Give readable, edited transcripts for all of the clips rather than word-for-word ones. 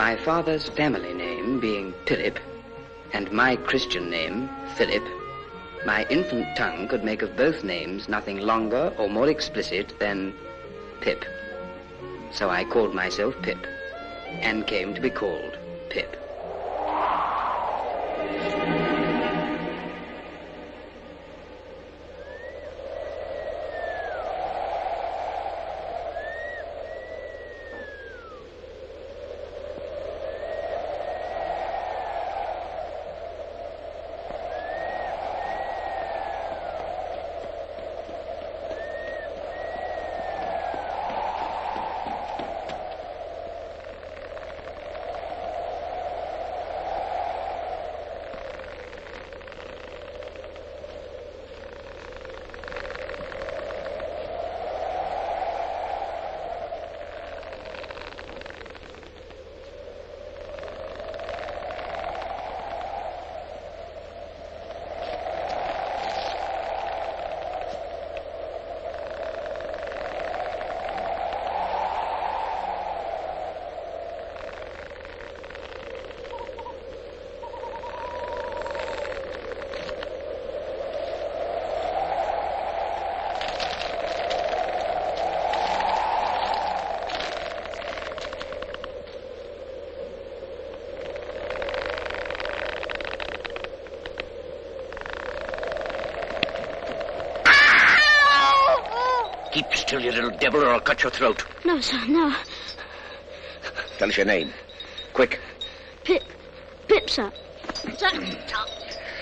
My father's family name being Philip, and my Christian name, Philip, my infant tongue could make of both names nothing longer or more explicit than Pip. So I called myself Pip, and came to be called Pip. Keep still, you little devil, or I'll cut your throat. No, sir, no. Tell us your name. Quick. Pip, sir. Sir.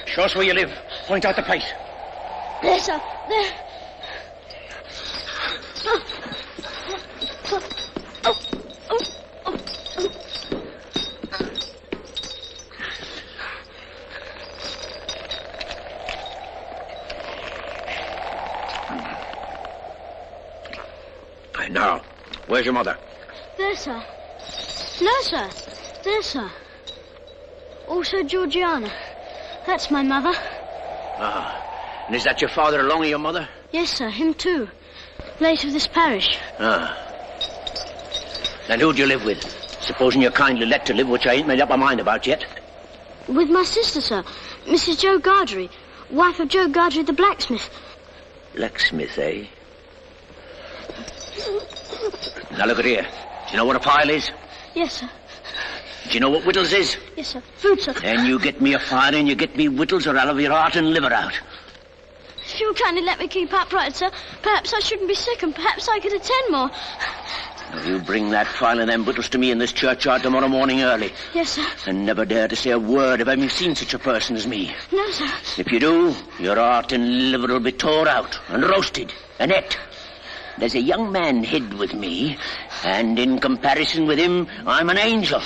Show us where you live. Point out the place. There, sir, there. Now, where's your mother? There, sir. No, sir. There, sir. Also Georgiana. That's my mother. Ah. And is that your father along with your mother? Yes, sir. Him too. Late of this parish. Ah. Then who'd you live with? Supposing you're kindly let to live, which I ain't made up my mind about yet. With my sister, sir. Mrs. Joe Gargery. Wife of Joe Gargery the blacksmith. Blacksmith, eh? Now look at here. Do you know what a file is? Yes, sir. Do you know what whittles is? Yes, sir. Food, sir. Then you get me a file and you get me whittles, or I'll have your heart and liver out. If you'll kindly let me keep upright, sir, perhaps I shouldn't be sick and perhaps I could attend more. Now you bring that file and them whittles to me in this churchyard tomorrow morning early. Yes, sir. And never dare to say a word of having seen such a person as me. No, sir. If you do, your heart and liver will be tore out and roasted and ate. There's a young man hid with me, and in comparison with him, I'm an angel.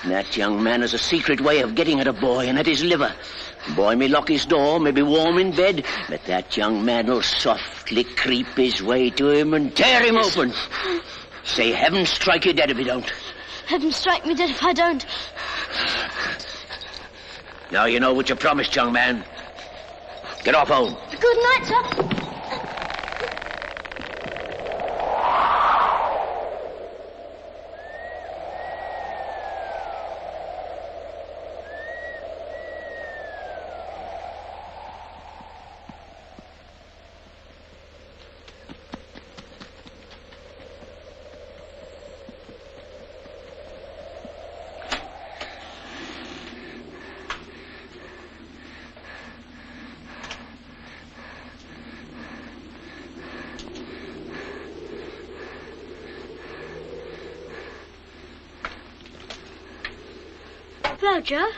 That young man has a secret way of getting at a boy and at his liver. Boy may lock his door, may be warm in bed, but that young man will softly creep his way to him and tear him open. Say, heaven strike you dead if you don't. Heaven strike me dead if I don't. Now you know what you promised, young man. Get off home. Good night, sir. Hello, Joe.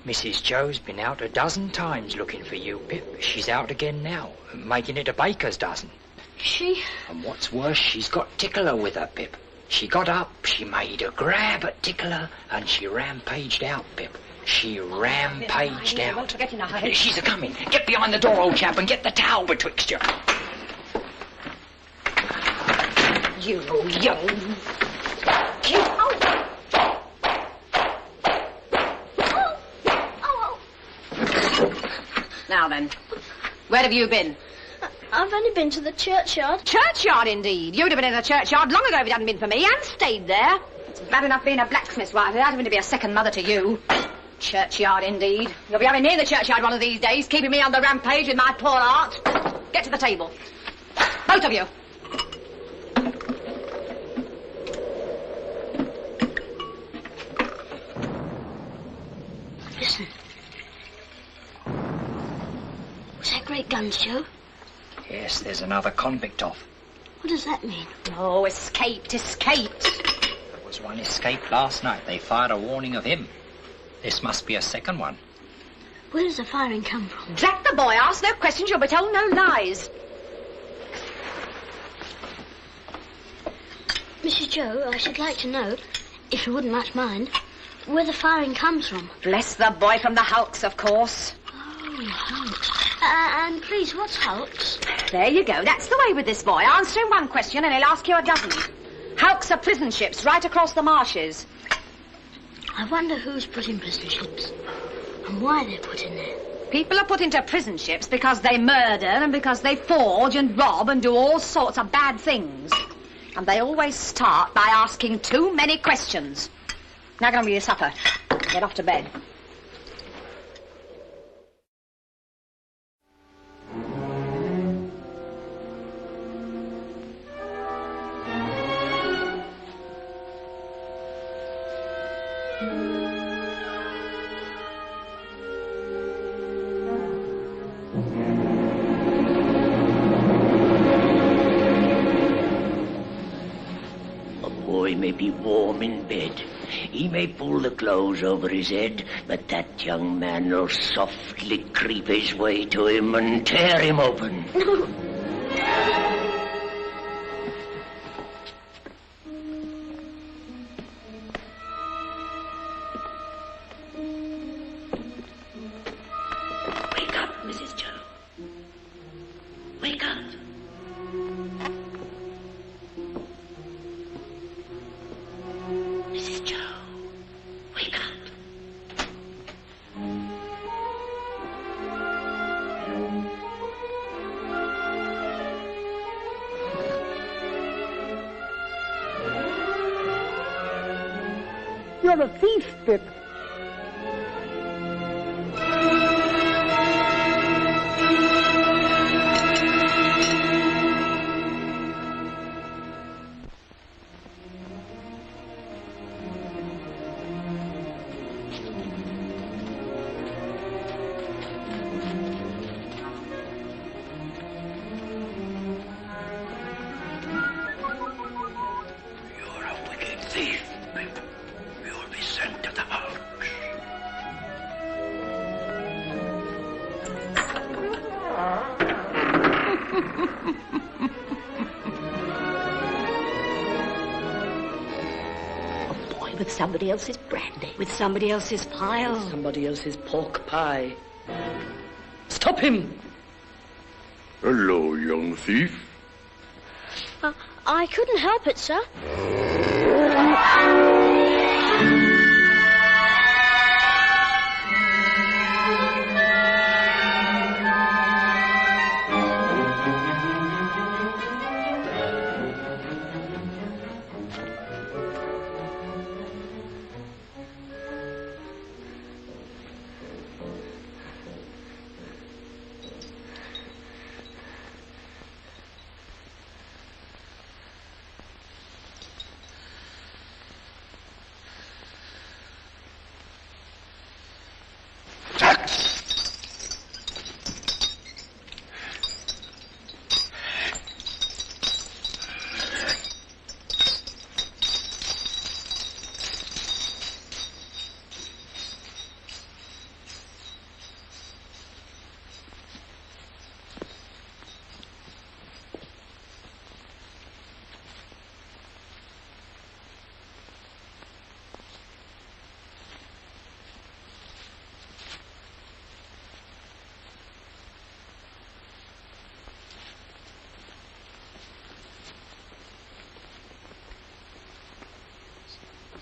Mrs. Joe's been out a dozen times looking for you, Pip. She's out again now, making it a baker's dozen. She? And what's worse, she's got Tickler with her, Pip. She got up, she made a grab at Tickler, and she rampaged out, Pip. She rampaged out. She's a-coming. Get behind the door, old chap, and get the towel betwixt you. You young... Now then, where have you been? I've only been to the churchyard. Churchyard, indeed. You'd have been in the churchyard long ago if it hadn't been for me, and stayed there. It's bad enough being a blacksmith's wife without having to be a second mother to you. Churchyard, indeed. You'll be having me in the churchyard one of these days, keeping me on the rampage with my poor art. Get to the table. Both of you. Listen. Was that great guns, Joe? Yes, there's another convict off. What does that mean? Oh, escaped. There was one escaped last night. They fired a warning of him. This must be a second one. Where does the firing come from? Drat the boy. Ask no questions. You'll be told no lies. Mrs. Joe, I should like to know, if you wouldn't much mind, where the firing comes from. Bless the boy, from the hulks, of course. Oh, hulks. And please, what's hulks? There you go. That's the way with this boy. Answer him one question and he'll ask you a dozen. Hulks are prison ships right across the marshes. I wonder who's put in prison ships and why they're put in there. People are put into prison ships because they murder and because they forge and rob and do all sorts of bad things. And they always start by asking too many questions. Now get on with your supper. Get off to bed. He may be warm in bed. He may pull the clothes over his head, but that young man will softly creep his way to him and tear him open. Wake up, Mrs. Joe. Wake up. Mrs. Joe, wake up. You're a thief, Pip. Thief, Pip. You'll be sent to the hulks. A boy with somebody else's brandy, with somebody else's pile. Somebody else's pork pie. Stop him! Hello, young thief. I couldn't help it, sir.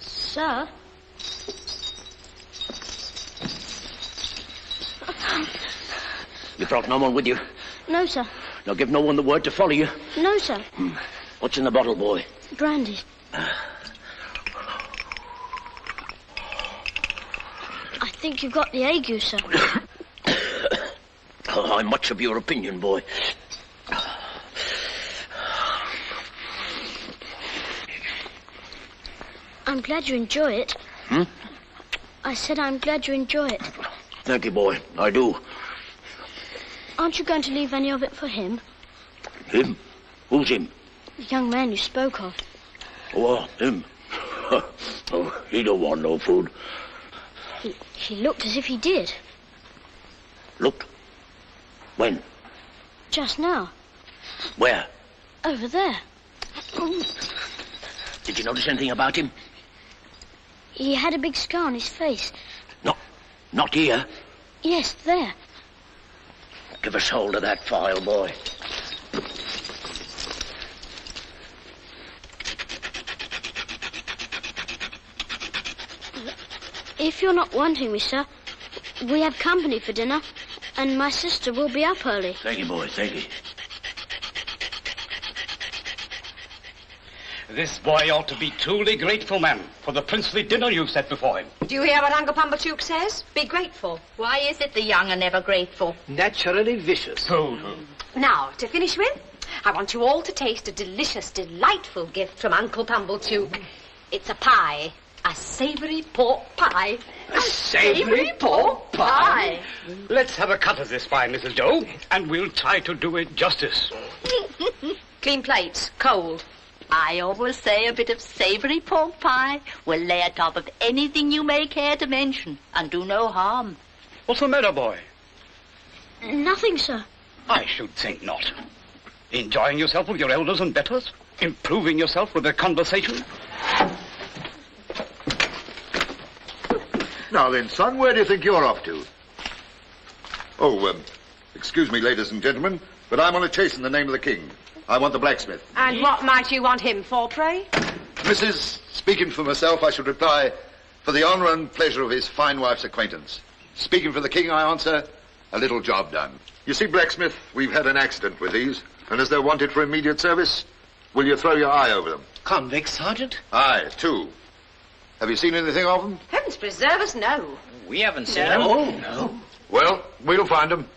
Sir? You brought no one with you? No, sir. Now give no one the word to follow you. No, sir. What's in the bottle, boy? Brandy. I think you've got the ague, sir. Oh, I'm much of your opinion, boy. I'm glad you enjoy it. I said I'm glad you enjoy it. Thank you, boy. I do. Aren't you going to leave any of it for him? Him? Who's him? The young man you spoke of. Oh, him. Oh, he don't want no food. He looked as if he did. Looked? When? Just now. Where? Over there. Did you notice anything about him? He had a big scar on his face. No, not here. Yes, there. Give us hold of that file, boy. If you're not wanting me, sir, we have company for dinner, and my sister will be up early. Thank you, boy, thank you. This boy ought to be truly grateful, ma'am, for the princely dinner you've set before him. Do you hear what Uncle Pumblechook says? Be grateful. Why is it the young are never grateful? Naturally vicious. Now, to finish with, I want you all to taste a delicious, delightful gift from Uncle Pumblechook. It's a pie. A savoury pork pie. A savoury pork pie? Let's have a cut of this pie, Mrs. Doe, and we'll try to do it justice. Clean plates, cold. I always say a bit of savoury pork pie will lay atop of anything you may care to mention and do no harm. What's the matter, boy? Nothing, sir. I should think not. Enjoying yourself with your elders and betters? Improving yourself with their conversation? Now then, son, where do you think you're off to? Oh, excuse me, ladies and gentlemen, but I'm on a chase in the name of the king. I want the blacksmith. And what might you want him for, pray? Mrs., speaking for myself, I should reply, for the honour and pleasure of his fine wife's acquaintance. Speaking for the king, I answer, a little job done. You see, blacksmith, we've had an accident with these, and as they're wanted for immediate service, will you throw your eye over them? Convicts, Sergeant? Aye, 2. Have you seen anything of them? Heavens preserve us, no. We haven't seen No. them. No. Well, we'll find them.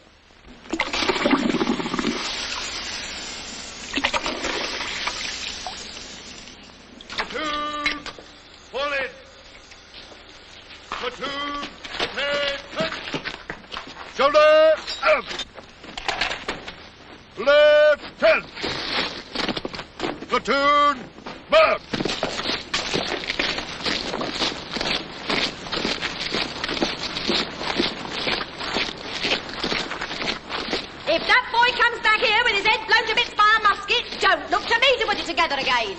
Platoon, fall in. Platoon, prepare, touch. Shoulder, up. Left, turn. Platoon, march. If that boy comes back here with his head blown to bits by a musket, don't look to me to put it together again.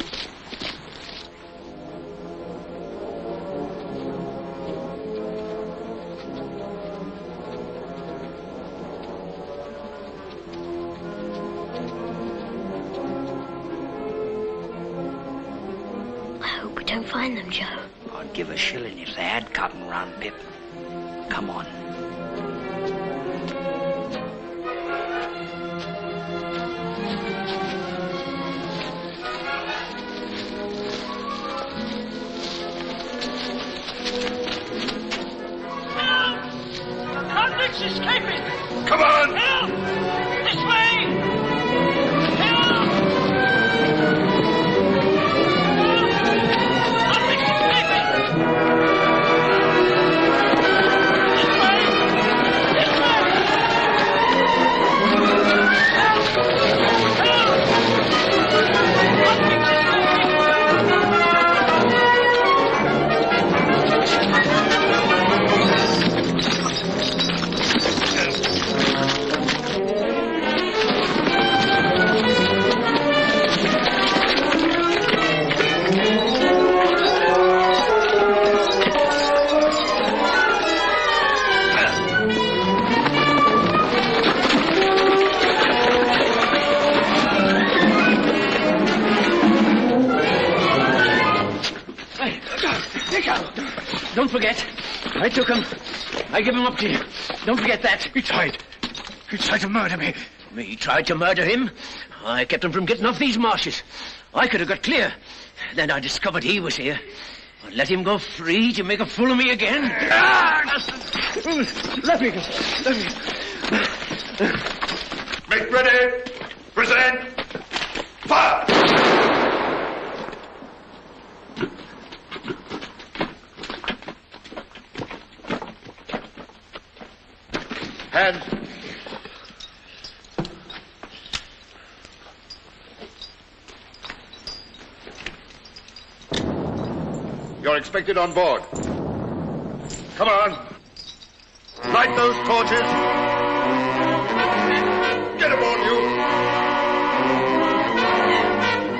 I hope we don't find them, Joe. I'd give a shilling if they had cut and run, Pip. Come on. Convicts escaping! Come on! Help! This way! Help! Convicts escaping! This way! This way! Help! Convicts Don't forget, I took him. I give him up to you. Don't forget that. He tried to murder me. Me tried to murder him. I kept him from getting off these marshes. I could have got clear. Then I discovered he was here. I let him go free to make a fool of me again. Let me go. Let me go. Make ready. Present. Fire! Hands. You're expected on board. Come on. Light those torches. Get aboard, you.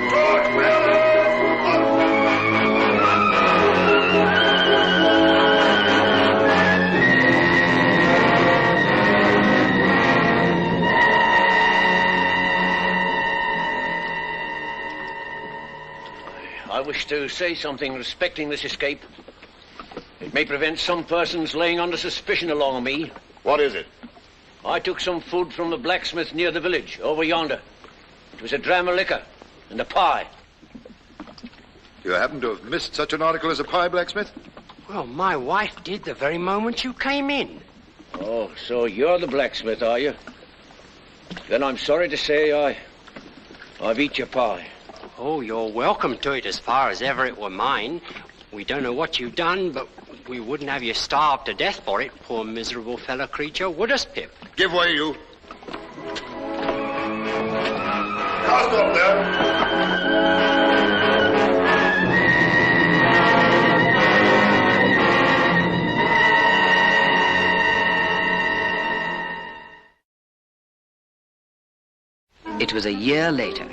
Torch bearers. I wish to say something respecting this escape. It may prevent some persons laying under suspicion along me. What is it? I took some food from the blacksmith near the village, over yonder. It was a dram of liquor and a pie. You happen to have missed such an article as a pie, blacksmith? Well, my wife did the very moment you came in. Oh, so you're the blacksmith, are you? Then I'm sorry to say I've eat your pie. Oh, you're welcome to it as far as ever it were mine. We don't know what you've done, but we wouldn't have you starved to death for it, poor miserable fellow creature, would us, Pip? Give way, you. Cast off there. It was a year later.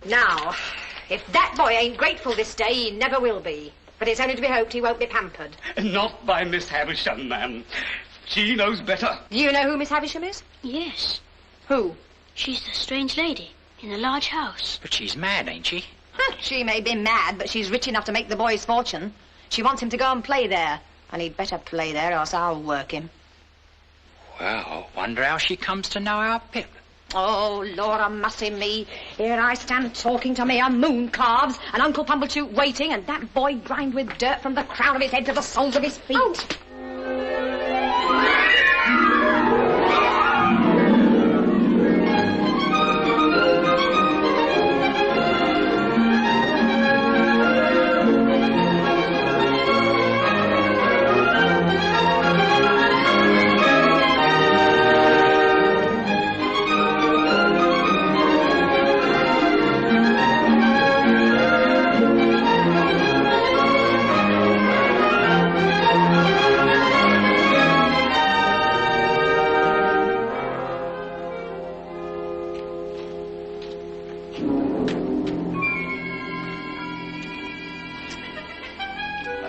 Now, if that boy ain't grateful this day, he never will be. But it's only to be hoped he won't be pampered. Not by Miss Havisham, ma'am. She knows better. Do you know who Miss Havisham is? Yes. Who? She's the strange lady in the large house. But she's mad, ain't she? She may be mad, but she's rich enough to make the boy's fortune. She wants him to go and play there. And he'd better play there, or else I'll work him. Well, wonder how she comes to know our Pip. Oh, Laura mussy me. Here I stand talking to me on moon calves, and Uncle Pumblechook waiting, and that boy grimed with dirt from the crown of his head to the soles of his feet. Oh.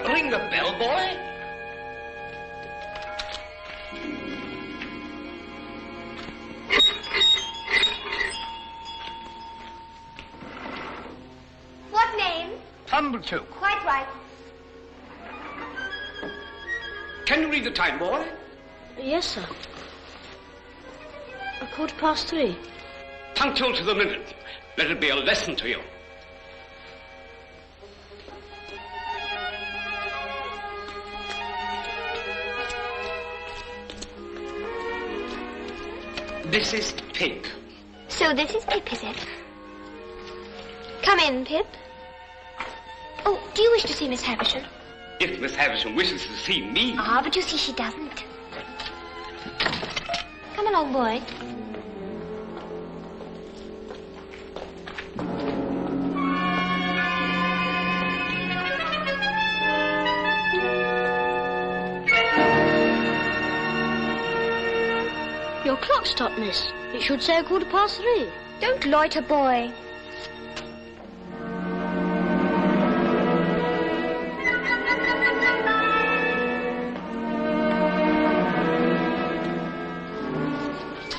Ring the bell, boy. What name? Pumblechook. Quite right. Can you read the time, boy? Yes, sir. 3:15. Punctual to the minute. Let it be a lesson to you. This is Pip. So this is Pip, is it? Come in, Pip. Oh, do you wish to see Miss Havisham? If Miss Havisham wishes to see me... Ah, but you see she doesn't. Come along, boy. You're clock stopped, miss. It should say 3:15. Don't loiter, boy.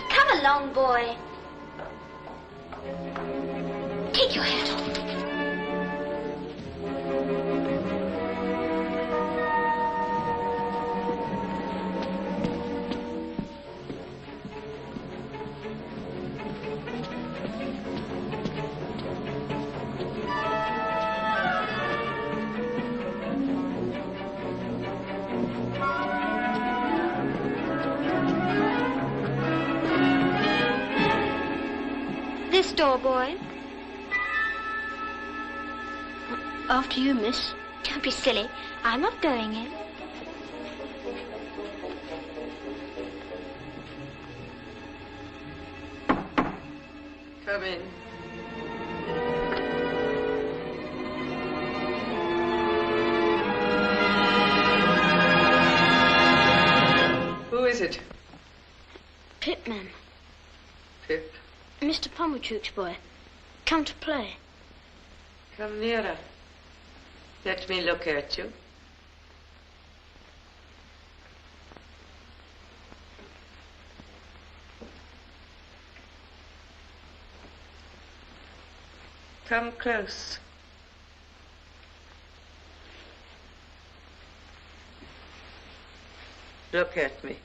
Come along, boy. Take your hat off. This door, boy. After you, miss. Don't be silly. I'm not going in. Come in. Who is it? Pip, ma'am. Pip. Mr. Pumblechook's boy. Come to play. Come nearer. Let me look at you. Come close. Look at me.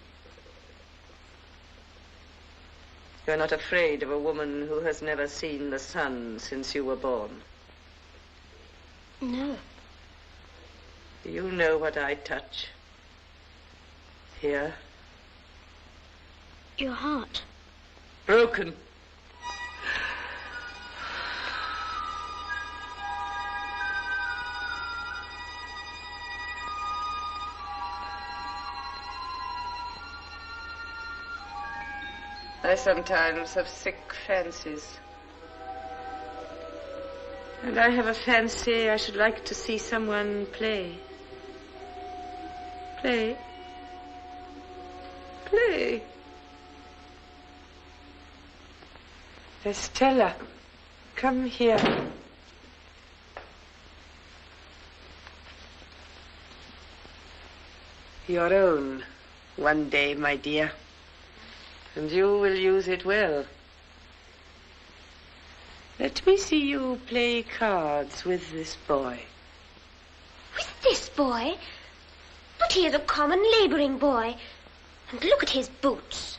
You're not afraid of a woman who has never seen the sun since you were born. No. Do you know what I touch? Here. Your heart. Broken. I sometimes have sick fancies. And I have a fancy I should like to see someone play. Play. Play. Estella, come here. Your own, one day, my dear. And you will use it well. Let me see you play cards with this boy. With this boy? But he is a common labouring boy. And look at his boots.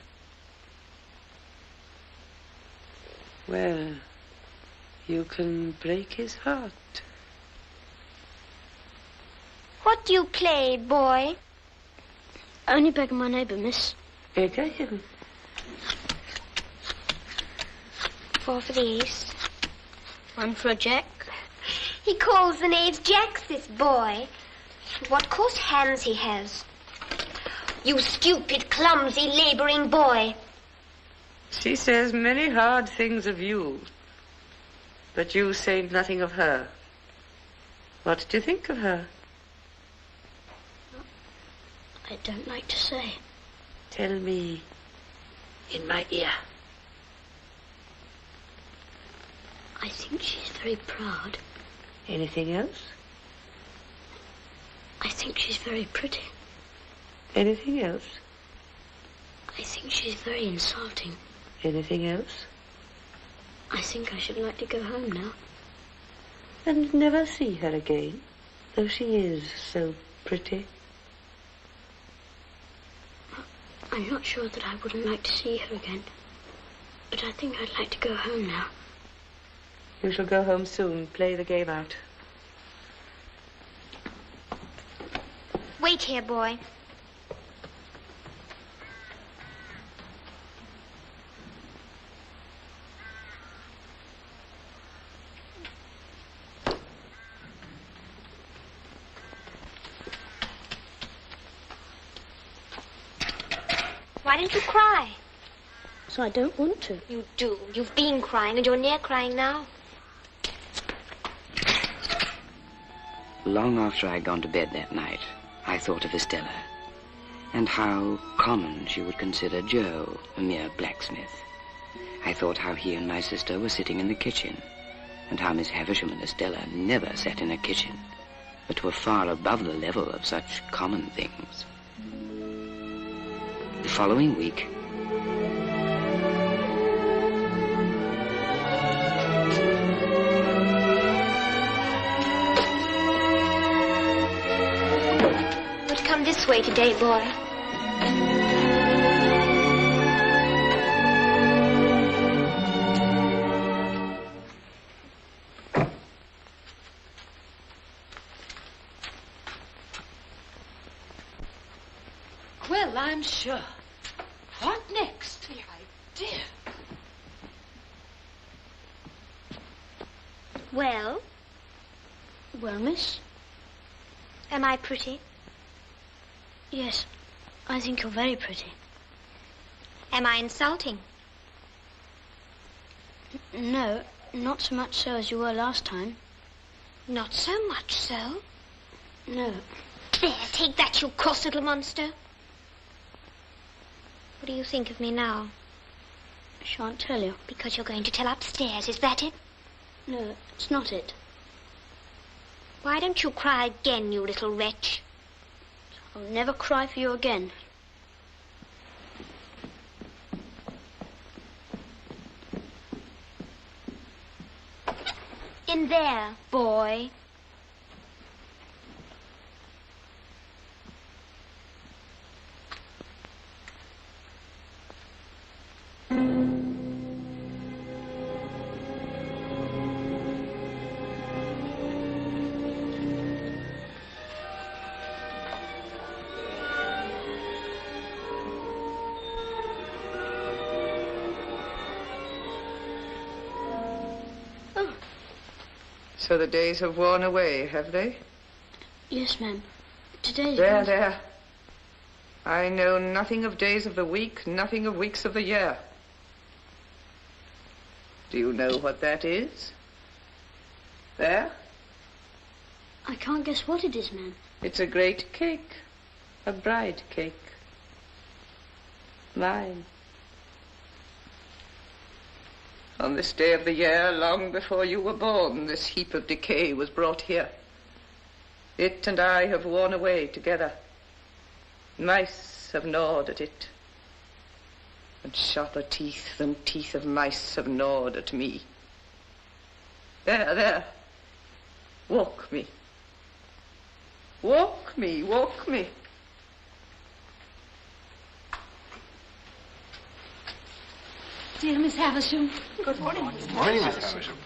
Well, you can break his heart. What do you play, boy? Only begging my neighbour, miss. Beggar him. 4 for these. 1 for a jack. He calls the knaves jacks, this boy. And what coarse hands he has. You stupid, clumsy, labouring boy. She says many hard things of you. But you say nothing of her. What do you think of her? I don't like to say. Tell me in my ear. I think she's very proud. Anything else? I think she's very pretty. Anything else? I think she's very insulting. Anything else? I think I should like to go home now. And never see her again, though she is so pretty. I'm not sure that I wouldn't like to see her again. But I think I'd like to go home now. You shall go home soon. Play the game out. Wait here, boy. Why didn't you cry? So I don't want to. You do. You've been crying, and you're near crying now. Long after I'd gone to bed that night, I thought of Estella. and how common she would consider Joe, a mere blacksmith. I thought how he and my sister were sitting in the kitchen, and how Miss Havisham and Estella never sat in a kitchen, but were far above the level of such common things. The following week, Would come this way today, boy. Well, I'm sure. What next? The idea. Well? Well, miss? Am I pretty? Yes, I think you're very pretty. Am I insulting? No, not so much so as you were last time. Not so much so. No. There, take that, you cross little monster. What do you think of me now? I shan't tell you. Because you're going to tell upstairs, is that it? No, it's not it. Why don't you cry again, you little wretch? I'll never cry for you again. In there, boy. So the days have worn away, have they? Yes, ma'am. Today's... There. I know nothing of days of the week, nothing of weeks of the year. Do you know what that is? There? I can't guess what it is, ma'am. It's a great cake. A bride cake. Mine. On this day of the year, long before you were born, this heap of decay was brought here. It and I have worn away together. Mice have gnawed at it. And sharper teeth than teeth of mice have gnawed at me. There. Walk me. Walk me, walk me. Dear Miss Havisham. Good morning. Good morning, Miss Havisham.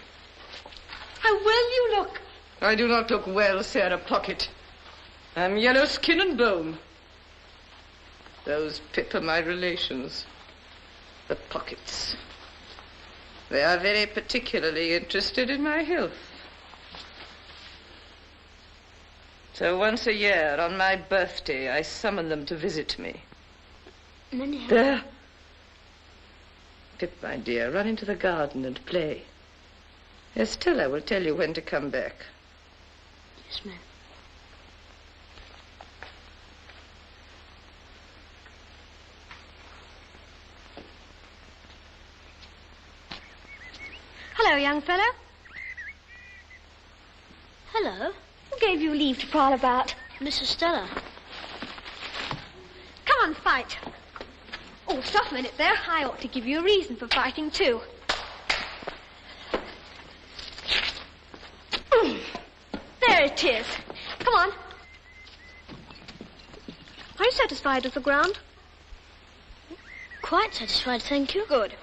How well you look. I do not look well, Sarah Pocket. I'm yellow skin and bone. Those Pip are my relations. The Pockets. They are very particularly interested in my health. So once a year, on my birthday, I summon them to visit me. There. Pip, my dear, run into the garden and play. Estella will tell you when to come back. Yes, ma'am. Hello, young fellow. Hello. Who gave you leave to prowl about? Miss Estella. Come on, fight. Oh, stop a minute there. I ought to give you a reason for fighting, too. There it is. Come on. Are you satisfied with the ground? Quite satisfied, thank you. Good.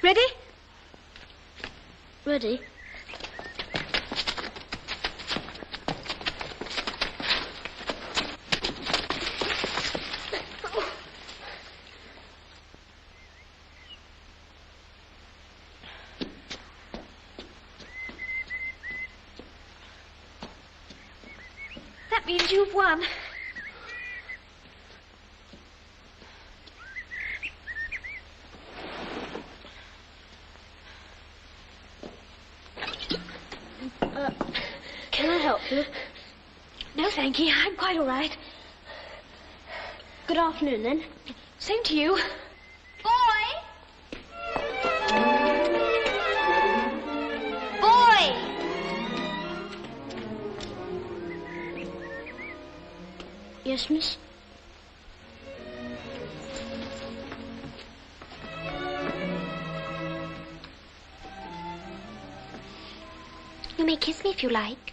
Ready? Ready? means you've won. Can I help you? No, thank you. I'm quite all right. Good afternoon, then. Same to you. Boy! Boy! Yes, miss? You may kiss me if you like.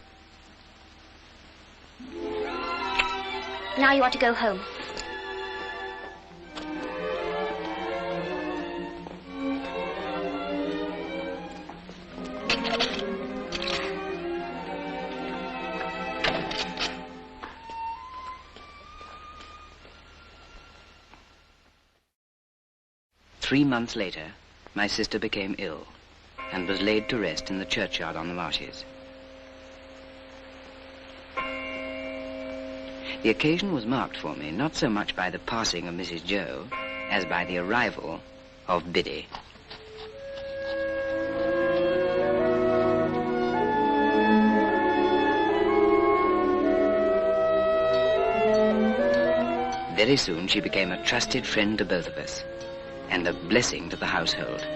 Now you ought to go home. Three months later, my sister became ill and was laid to rest in the churchyard on the marshes. The occasion was marked for me not so much by the passing of Mrs. Joe as by the arrival of Biddy. Very soon she became a trusted friend to both of us and a blessing to the household.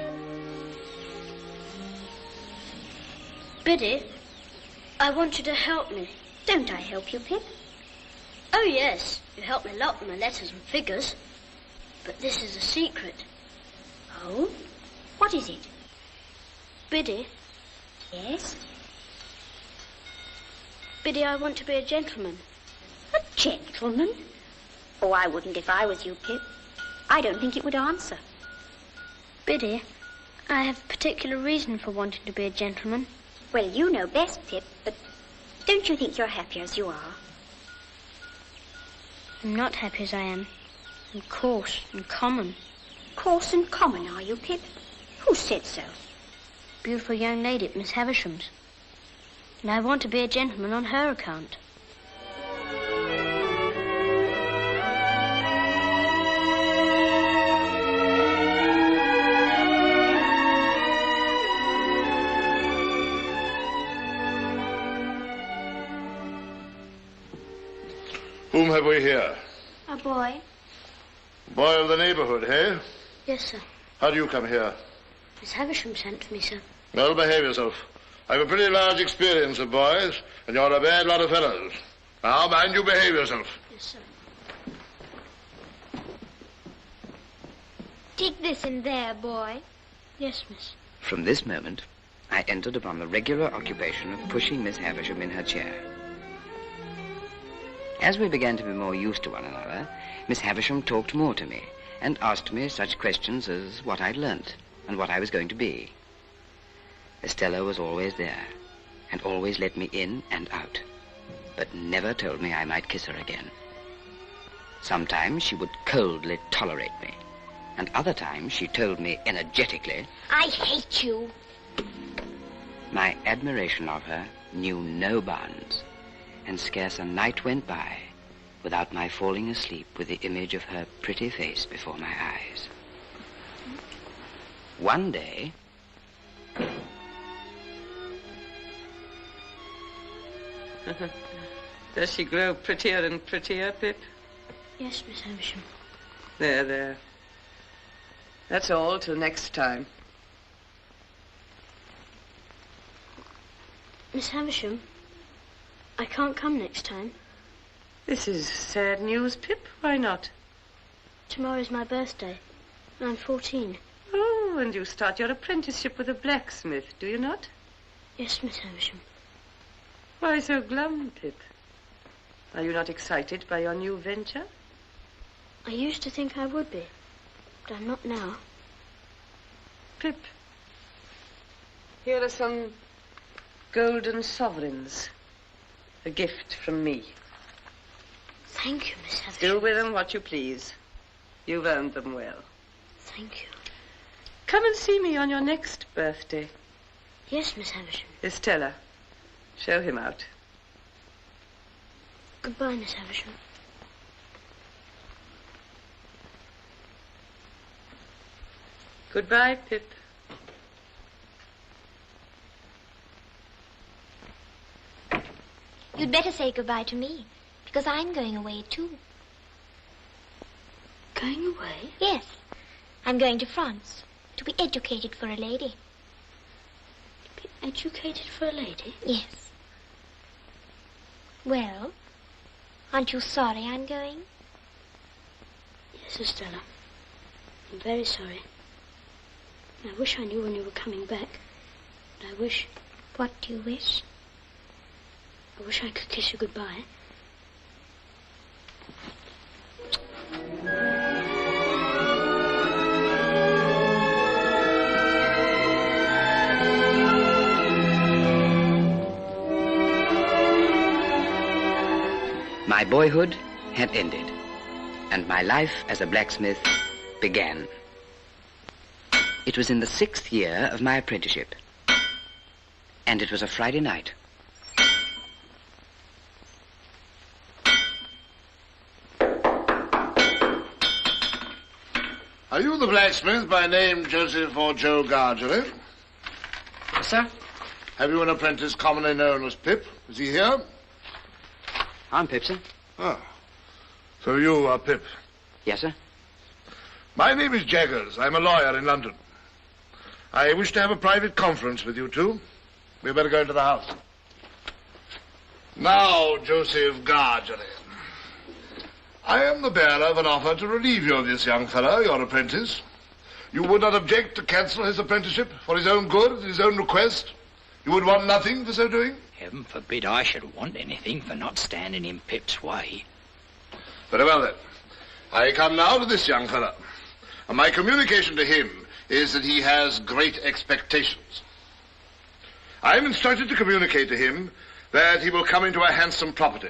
Biddy, I want you to help me. Don't I help you, Pip? Oh, yes. You helped me a lot with my letters and figures. But this is a secret. Oh? What is it? Biddy. Yes? Biddy, I want to be a gentleman. A gentleman? Oh, I wouldn't if I was you, Pip. I don't think it would answer. Biddy, I have a particular reason for wanting to be a gentleman. Well, you know best, Pip, but don't you think you're happy as you are? I'm not happy as I am. I'm coarse and common. Coarse and common, are you, Pip? Who said so? Beautiful young lady at Miss Havisham's. And I want to be a gentleman on her account. Whom have we here? A boy. Boy of the neighborhood, eh? Yes, sir. How do you come here? Miss Havisham sent for me, sir. Well, behave yourself. I've a pretty large experience of boys, and you're a bad lot of fellows. Now, mind you behave yourself. Yes, sir. Take this in there, boy. Yes, miss. From this moment, I entered upon the regular occupation of pushing Miss Havisham in her chair. As we began to be more used to one another, Miss Havisham talked more to me and asked me such questions as what I'd learnt and what I was going to be. Estella was always there and always let me in and out, but never told me I might kiss her again. Sometimes she would coldly tolerate me, and other times she told me energetically, I hate you. My admiration of her knew no bounds, and scarce a night went by without my falling asleep with the image of her pretty face before my eyes. One day, Does she grow prettier and prettier, Pip? Yes, Miss Havisham. There, there. That's all till next time. Miss Havisham, I can't come next time. This is sad news, Pip. Why not? Tomorrow's my birthday, and I'm 14. Oh, and you start your apprenticeship with a blacksmith, do you not? Yes, Miss Havisham. Why so glum, Pip? Are you not excited by your new venture? I used to think I would be, but I'm not now. Pip, here are some golden sovereigns. A gift from me. Thank you, Miss Havisham. Do with them what you please. You've earned them well. Thank you. Come and see me on your next birthday. Yes, Miss Havisham. Estella, show him out. Goodbye, Miss Havisham. Goodbye, Pip. You'd better say goodbye to me, because I'm going away too. Going away? Yes. I'm going to France to be educated for a lady. Be educated for a lady? Yes. Well, aren't you sorry I'm going? Yes, Estella. I'm very sorry. I wish I knew when you were coming back. But I wish... What do you wish? I wish I could kiss you goodbye. My boyhood had ended, and my life as a blacksmith began. It was in the 6th year of my apprenticeship, and it was a Friday night. Are you the blacksmith by name Joseph or Joe Gargery? Yes, sir. Have you an apprentice commonly known as Pip? Is he here? I'm Pip, sir. Ah. So you are Pip? Yes, sir. My name is Jaggers. I'm a lawyer in London. I wish to have a private conference with you two. We'd better go into the house. Now, Joseph Gargery. I am the bearer of an offer to relieve you of this young fellow, your apprentice. You would not object to cancel his apprenticeship for his own good, at his own request? You would want nothing for so doing? Heaven forbid I should want anything for not standing in Pip's way. Very well, then. I come now to this young fellow. And my communication to him is that he has great expectations. I am instructed to communicate to him that he will come into a handsome property.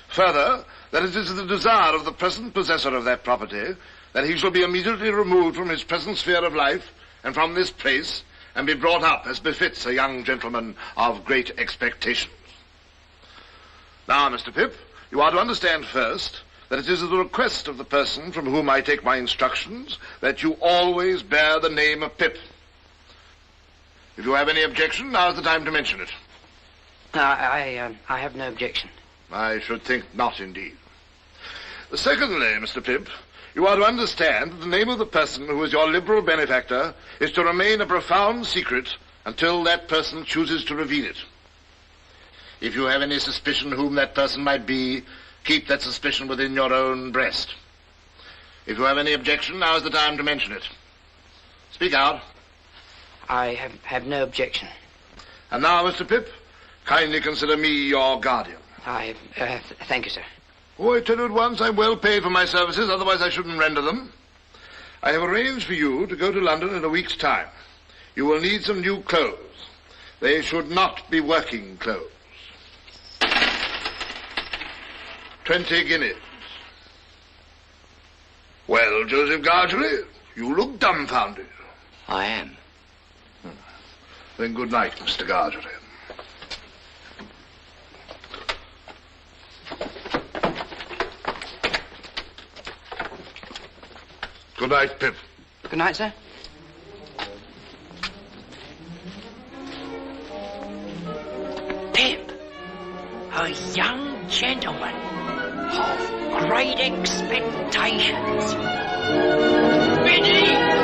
Further, that it is the desire of the present possessor of that property that he shall be immediately removed from his present sphere of life and from this place and be brought up as befits a young gentleman of great expectations. Now, Mr. Pip, you are to understand first that it is at the request of the person from whom I take my instructions that you always bear the name of Pip. If you have any objection, now is the time to mention it. I have no objection. I should think not, indeed. Secondly, Mr. Pip, you are to understand that the name of the person who is your liberal benefactor is to remain a profound secret until that person chooses to reveal it. If you have any suspicion whom that person might be, keep that suspicion within your own breast. If you have any objection, now is the time to mention it. Speak out. I have no objection. And now, Mr. Pip, kindly consider me your guardian. Thank you, sir. Oh, I tell you at once, I'm well paid for my services, otherwise I shouldn't render them. I have arranged for you to go to London in a week's time. You will need some new clothes. They should not be working clothes. 20 guineas. Well, Joseph Gargery, you look dumbfounded. I am. Then good night, Mr. Gargery. Good night, Pip. Good night, sir. Pip, a young gentleman of great expectations. Biddy!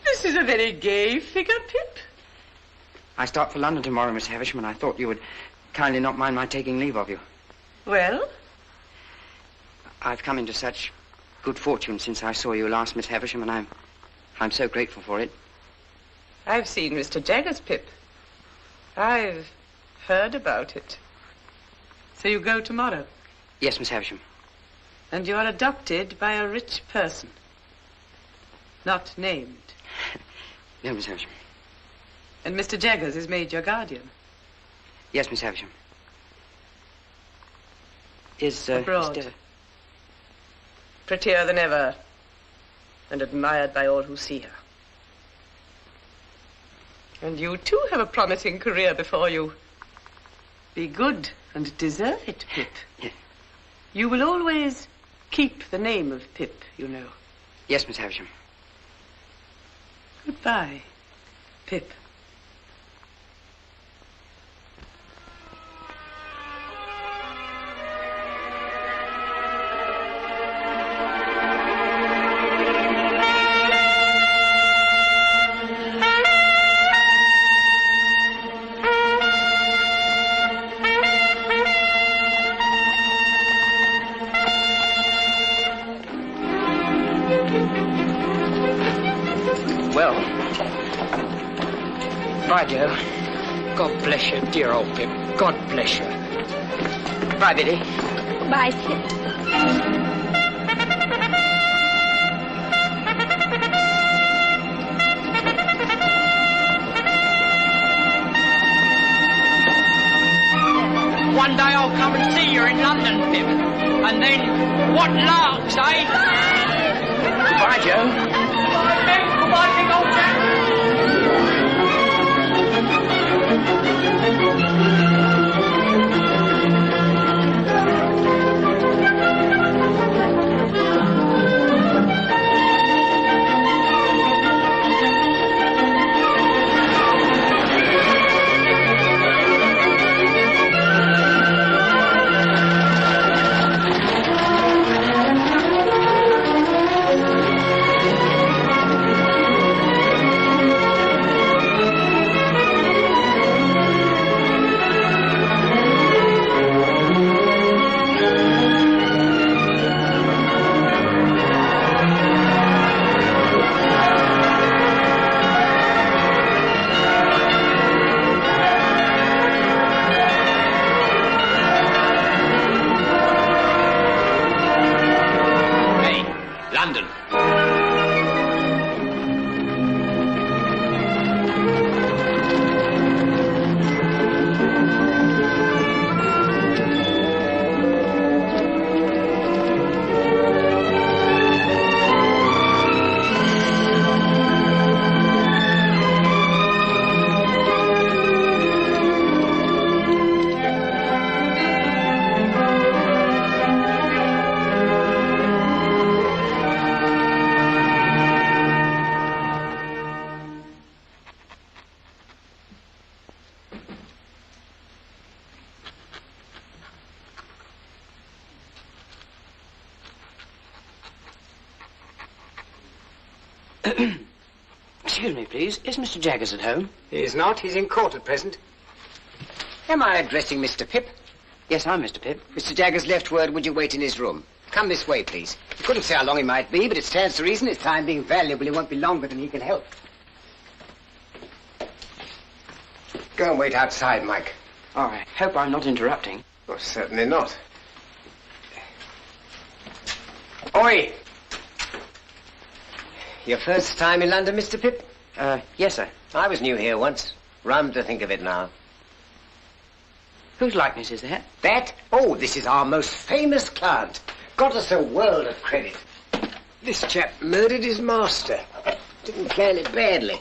This is a very gay figure, Pip. I start for London tomorrow, Miss Havisham, and I thought you would kindly not mind my taking leave of you. Well? I've come into such good fortune since I saw you last, Miss Havisham, and I'm so grateful for it. I've seen Mr. Jaggers, Pip. I've heard about it. So you go tomorrow? Yes, Miss Havisham. And you are adopted by a rich person. Not named. No, Miss Havisham. And Mr. Jaggers is made your guardian. Yes, Miss Havisham. Is, abroad. Mr. Prettier than ever, and admired by all who see her. And you, too, have a promising career before you. Be good and deserve it, Pip. Yes. You will always keep the name of Pip, you know. Yes, Miss Havisham. Goodbye, Pip. Well, bye, Joe. God bless you, dear old Pip. God bless you. Bye, Biddy. Bye, Pip. One day I'll come and see you in London, Pip. And then, what larks, eh? Goodbye, Joe. Goodbye, Pip. Goodbye, big old chap. Excuse me, please. Is Mr. Jaggers at home? He is not. He's in court at present. Am I addressing Mr. Pip? Yes, I'm Mr. Pip. Mr. Jaggers left word, would you wait in his room? Come this way, please. He couldn't say how long he might be, but it stands to reason his time being valuable, he won't be longer than he can help. Go and wait outside, Mike. Oh, I hope I'm not interrupting. Oh, certainly not. Oi! Your first time in London, Mr. Pip? Yes, sir. I was new here once. Rum to think of it now. Whose likeness is that? That? Oh, this is our most famous client. Got us a world of credit. This chap murdered his master. Didn't plan it badly.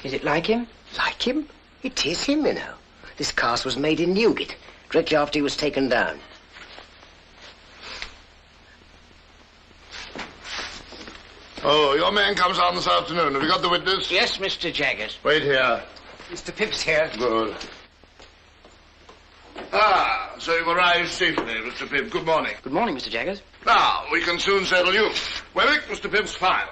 Is it like him? Like him? It is him, you know. This cast was made in Newgate, directly after he was taken down. Oh, your man comes on this afternoon. Have you got the witness? Yes, Mr. Jaggers. Wait here. Mr. Pip's here. Good. Ah, so you've arrived safely, Mr. Pip. Good morning. Good morning, Mr. Jaggers. Now, we can soon settle you. Wemmick, Mr. Pip's file.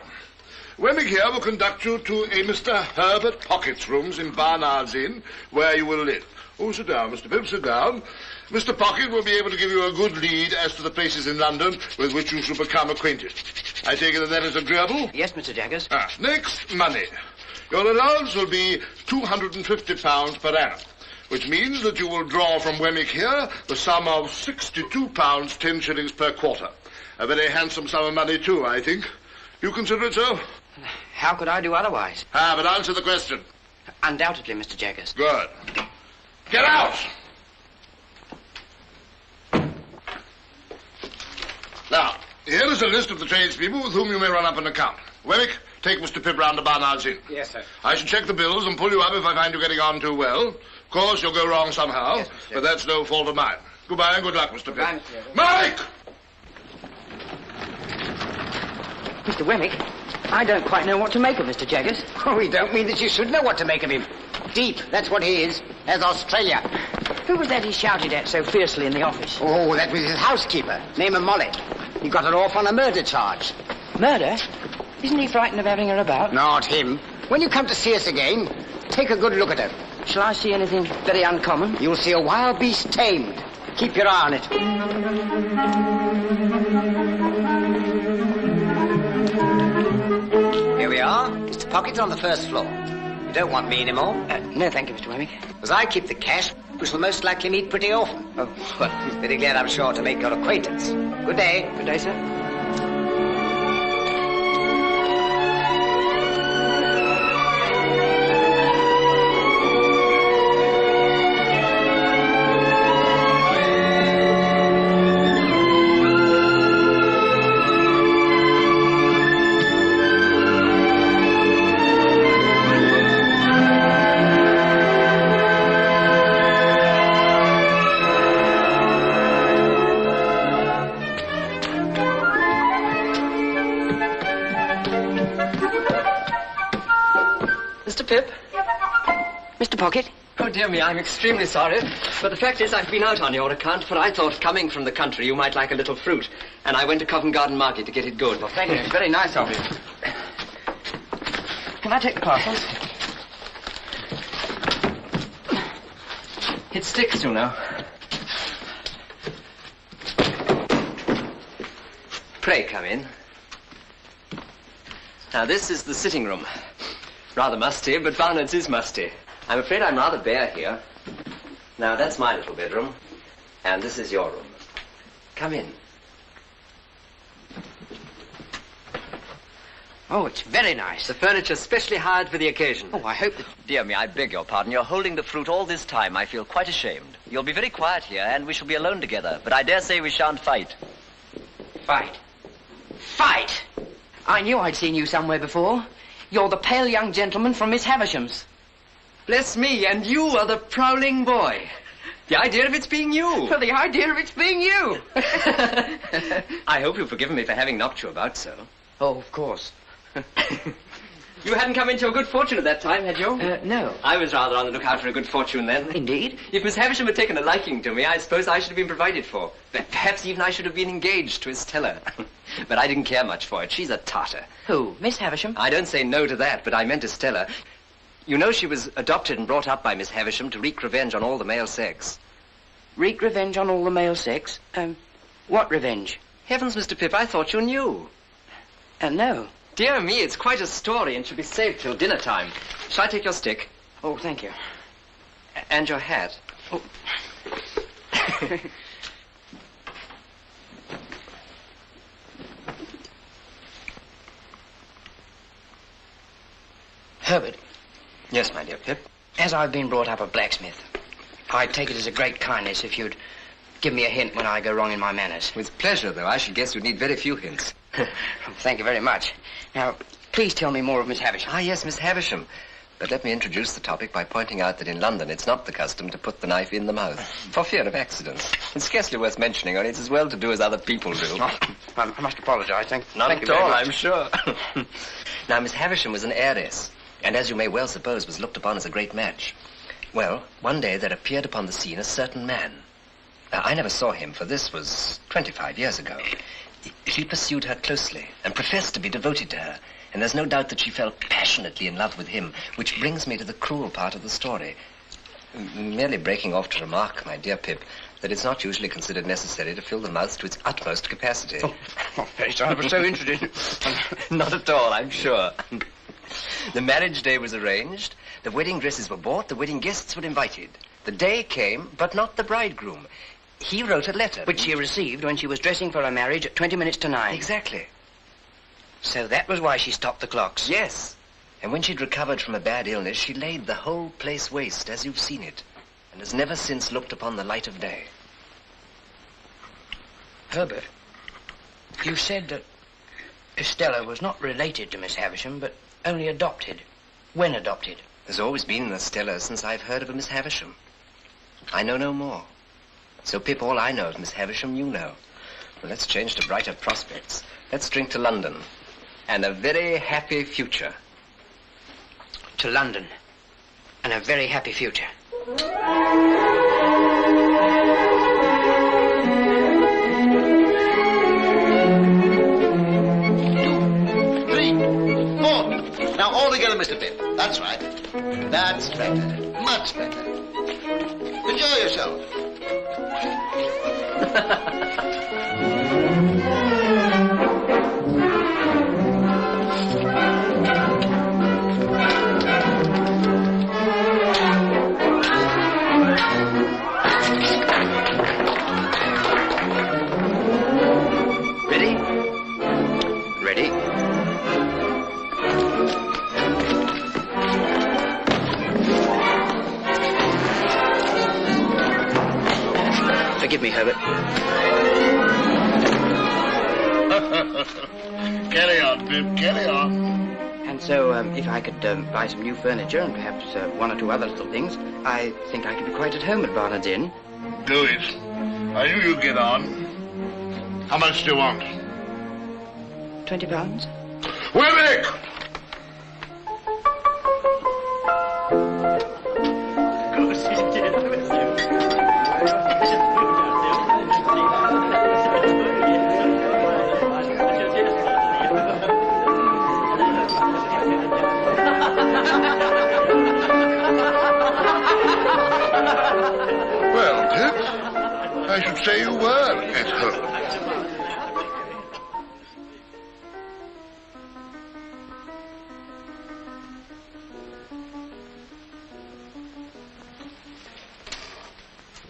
Wemmick here will conduct you to a Mr. Herbert Pocket's rooms in Barnard's Inn, where you will live. Oh, sit down, Mr. Pip, sit down. Mr. Pocket will be able to give you a good lead as to the places in London with which you shall become acquainted. I take it that is agreeable? Yes, Mr. Jaggers. Next, money. Your allowance will be £250 per annum. which means that you will draw from Wemmick here the sum of £62, 10 shillings per quarter. A very handsome sum of money, too, I think. You consider it so? How could I do otherwise? But answer the question. Undoubtedly, Mr. Jaggers. Good. Get out! Now, here is a list of the tradespeople with whom you may run up an account. Wemmick, take Mr. Pip round to Barnard's Inn. Yes, sir. I shall check the bills and pull you up if I find you getting on too well. Of course, you'll go wrong somehow, yes, but that's no fault of mine. Goodbye and good luck, Mr. Pip. Goodbye, Mike! Mr. Wemmick, I don't quite know what to make of Mr. Jaggers. Oh, we don't mean that you should know what to make of him. Deep, that's what he is, as Australia. Who was that he shouted at so fiercely in the office? Oh, that was his housekeeper, name of Molly. He got her off on a murder charge. Murder? Isn't he frightened of having her about? Not him. When you come to see us again, take a good look at her. Shall I see anything very uncommon? You'll see a wild beast tamed. Keep your eye on it. Here we are. Mr. Pocket's on the first floor. You don't want me anymore? No, thank you, Mr. Wemmick. As I keep the cash, we shall most likely meet pretty often. Oh, well, very glad, I'm sure, to make your acquaintance. Good day. Good day, sir. Pocket? Oh, dear me, I'm extremely sorry. But the fact is, I've been out on your account, for I thought, coming from the country, you might like a little fruit. And I went to Covent Garden Market to get it good. Well, thank you. It's very nice of you. Can I take the parcels? It sticks, you know. Pray come in. Now, this is the sitting room. Rather musty, but Barnard's is musty. I'm afraid I'm rather bare here. Now, that's my little bedroom. And this is your room. Come in. Oh, it's very nice. The furniture's specially hired for the occasion. Oh, I hope that... Dear me, I beg your pardon. You're holding the fruit all this time. I feel quite ashamed. You'll be very quiet here, and we shall be alone together. But I dare say we shan't fight. Fight? Fight? I knew I'd seen you somewhere before. You're the pale young gentleman from Miss Havisham's. Bless me, and you are the prowling boy. The idea of it's being you. Well, the idea of it's being you. I hope you've forgiven me for having knocked you about so. Oh, of course. You hadn't come into your good fortune at that time, had you? No. I was rather on the lookout for a good fortune then. Indeed? If Miss Havisham had taken a liking to me, I suppose I should have been provided for. Perhaps even I should have been engaged to Estella. But I didn't care much for it. She's a tartar. Who? Miss Havisham? I don't say no to that, but I meant Estella. You know she was adopted and brought up by Miss Havisham to wreak revenge on all the male sex. Wreak revenge on all the male sex? What revenge? Heavens, Mr. Pip, I thought you knew. No. Dear me, it's quite a story and should be saved till dinner time. Shall I take your stick? Oh, thank you. And your hat. Oh. Herbert. Yes, my dear Pip. As I've been brought up a blacksmith, I'd take it as a great kindness if you'd give me a hint when I go wrong in my manners. With pleasure, though. I should guess you'd need very few hints. Thank you very much. Now, please tell me more of Miss Havisham. Ah, yes, Miss Havisham. But let me introduce the topic by pointing out that in London it's not the custom to put the knife in the mouth, for fear of accidents. It's scarcely worth mentioning, only it's as well to do as other people do. Oh, I must apologize. Thank you very all, much. I'm sure. Now, Miss Havisham was an heiress, and as you may well suppose, was looked upon as a great match. Well, one day there appeared upon the scene a certain man. Now, I never saw him, for this was 25 years ago. He pursued her closely and professed to be devoted to her, and there's no doubt that she fell passionately in love with him, which brings me to the cruel part of the story. Merely breaking off to remark, my dear Pip, that it's not usually considered necessary to fill the mouth to its utmost capacity. Oh, very sorry, I was so interested. Not at all, I'm sure. The marriage day was arranged, the wedding dresses were bought, the wedding guests were invited. The day came, but not the bridegroom. He wrote a letter. Which she received when she was dressing for her marriage at 20 minutes to 9. Exactly. So that was why she stopped the clocks. Yes. And when she'd recovered from a bad illness, she laid the whole place waste, as you've seen it, and has never since looked upon the light of day. Herbert, you said that Estella was not related to Miss Havisham, but only adopted. When adopted? There's always been an Estella since I've heard of a Miss Havisham. I know no more. So, Pip, all I know of Miss Havisham, you know. Well, let's change to brighter prospects. Let's drink to London. And a very happy future. To London. And a very happy future. 2, 3, 4. Now all together, Mr. Pip. That's right. That's better. Much better. Enjoy yourself. Ready? Ready. Forgive me, Herbert. Carry on, Pip, carry on. And so, if I could buy some new furniture and perhaps one or two other little things, I think I could be quite at home at Barnard's Inn. Do it. I knew you'd get on. How much do you want? £20? Wemmick! Well, Pip, I should say you were at home.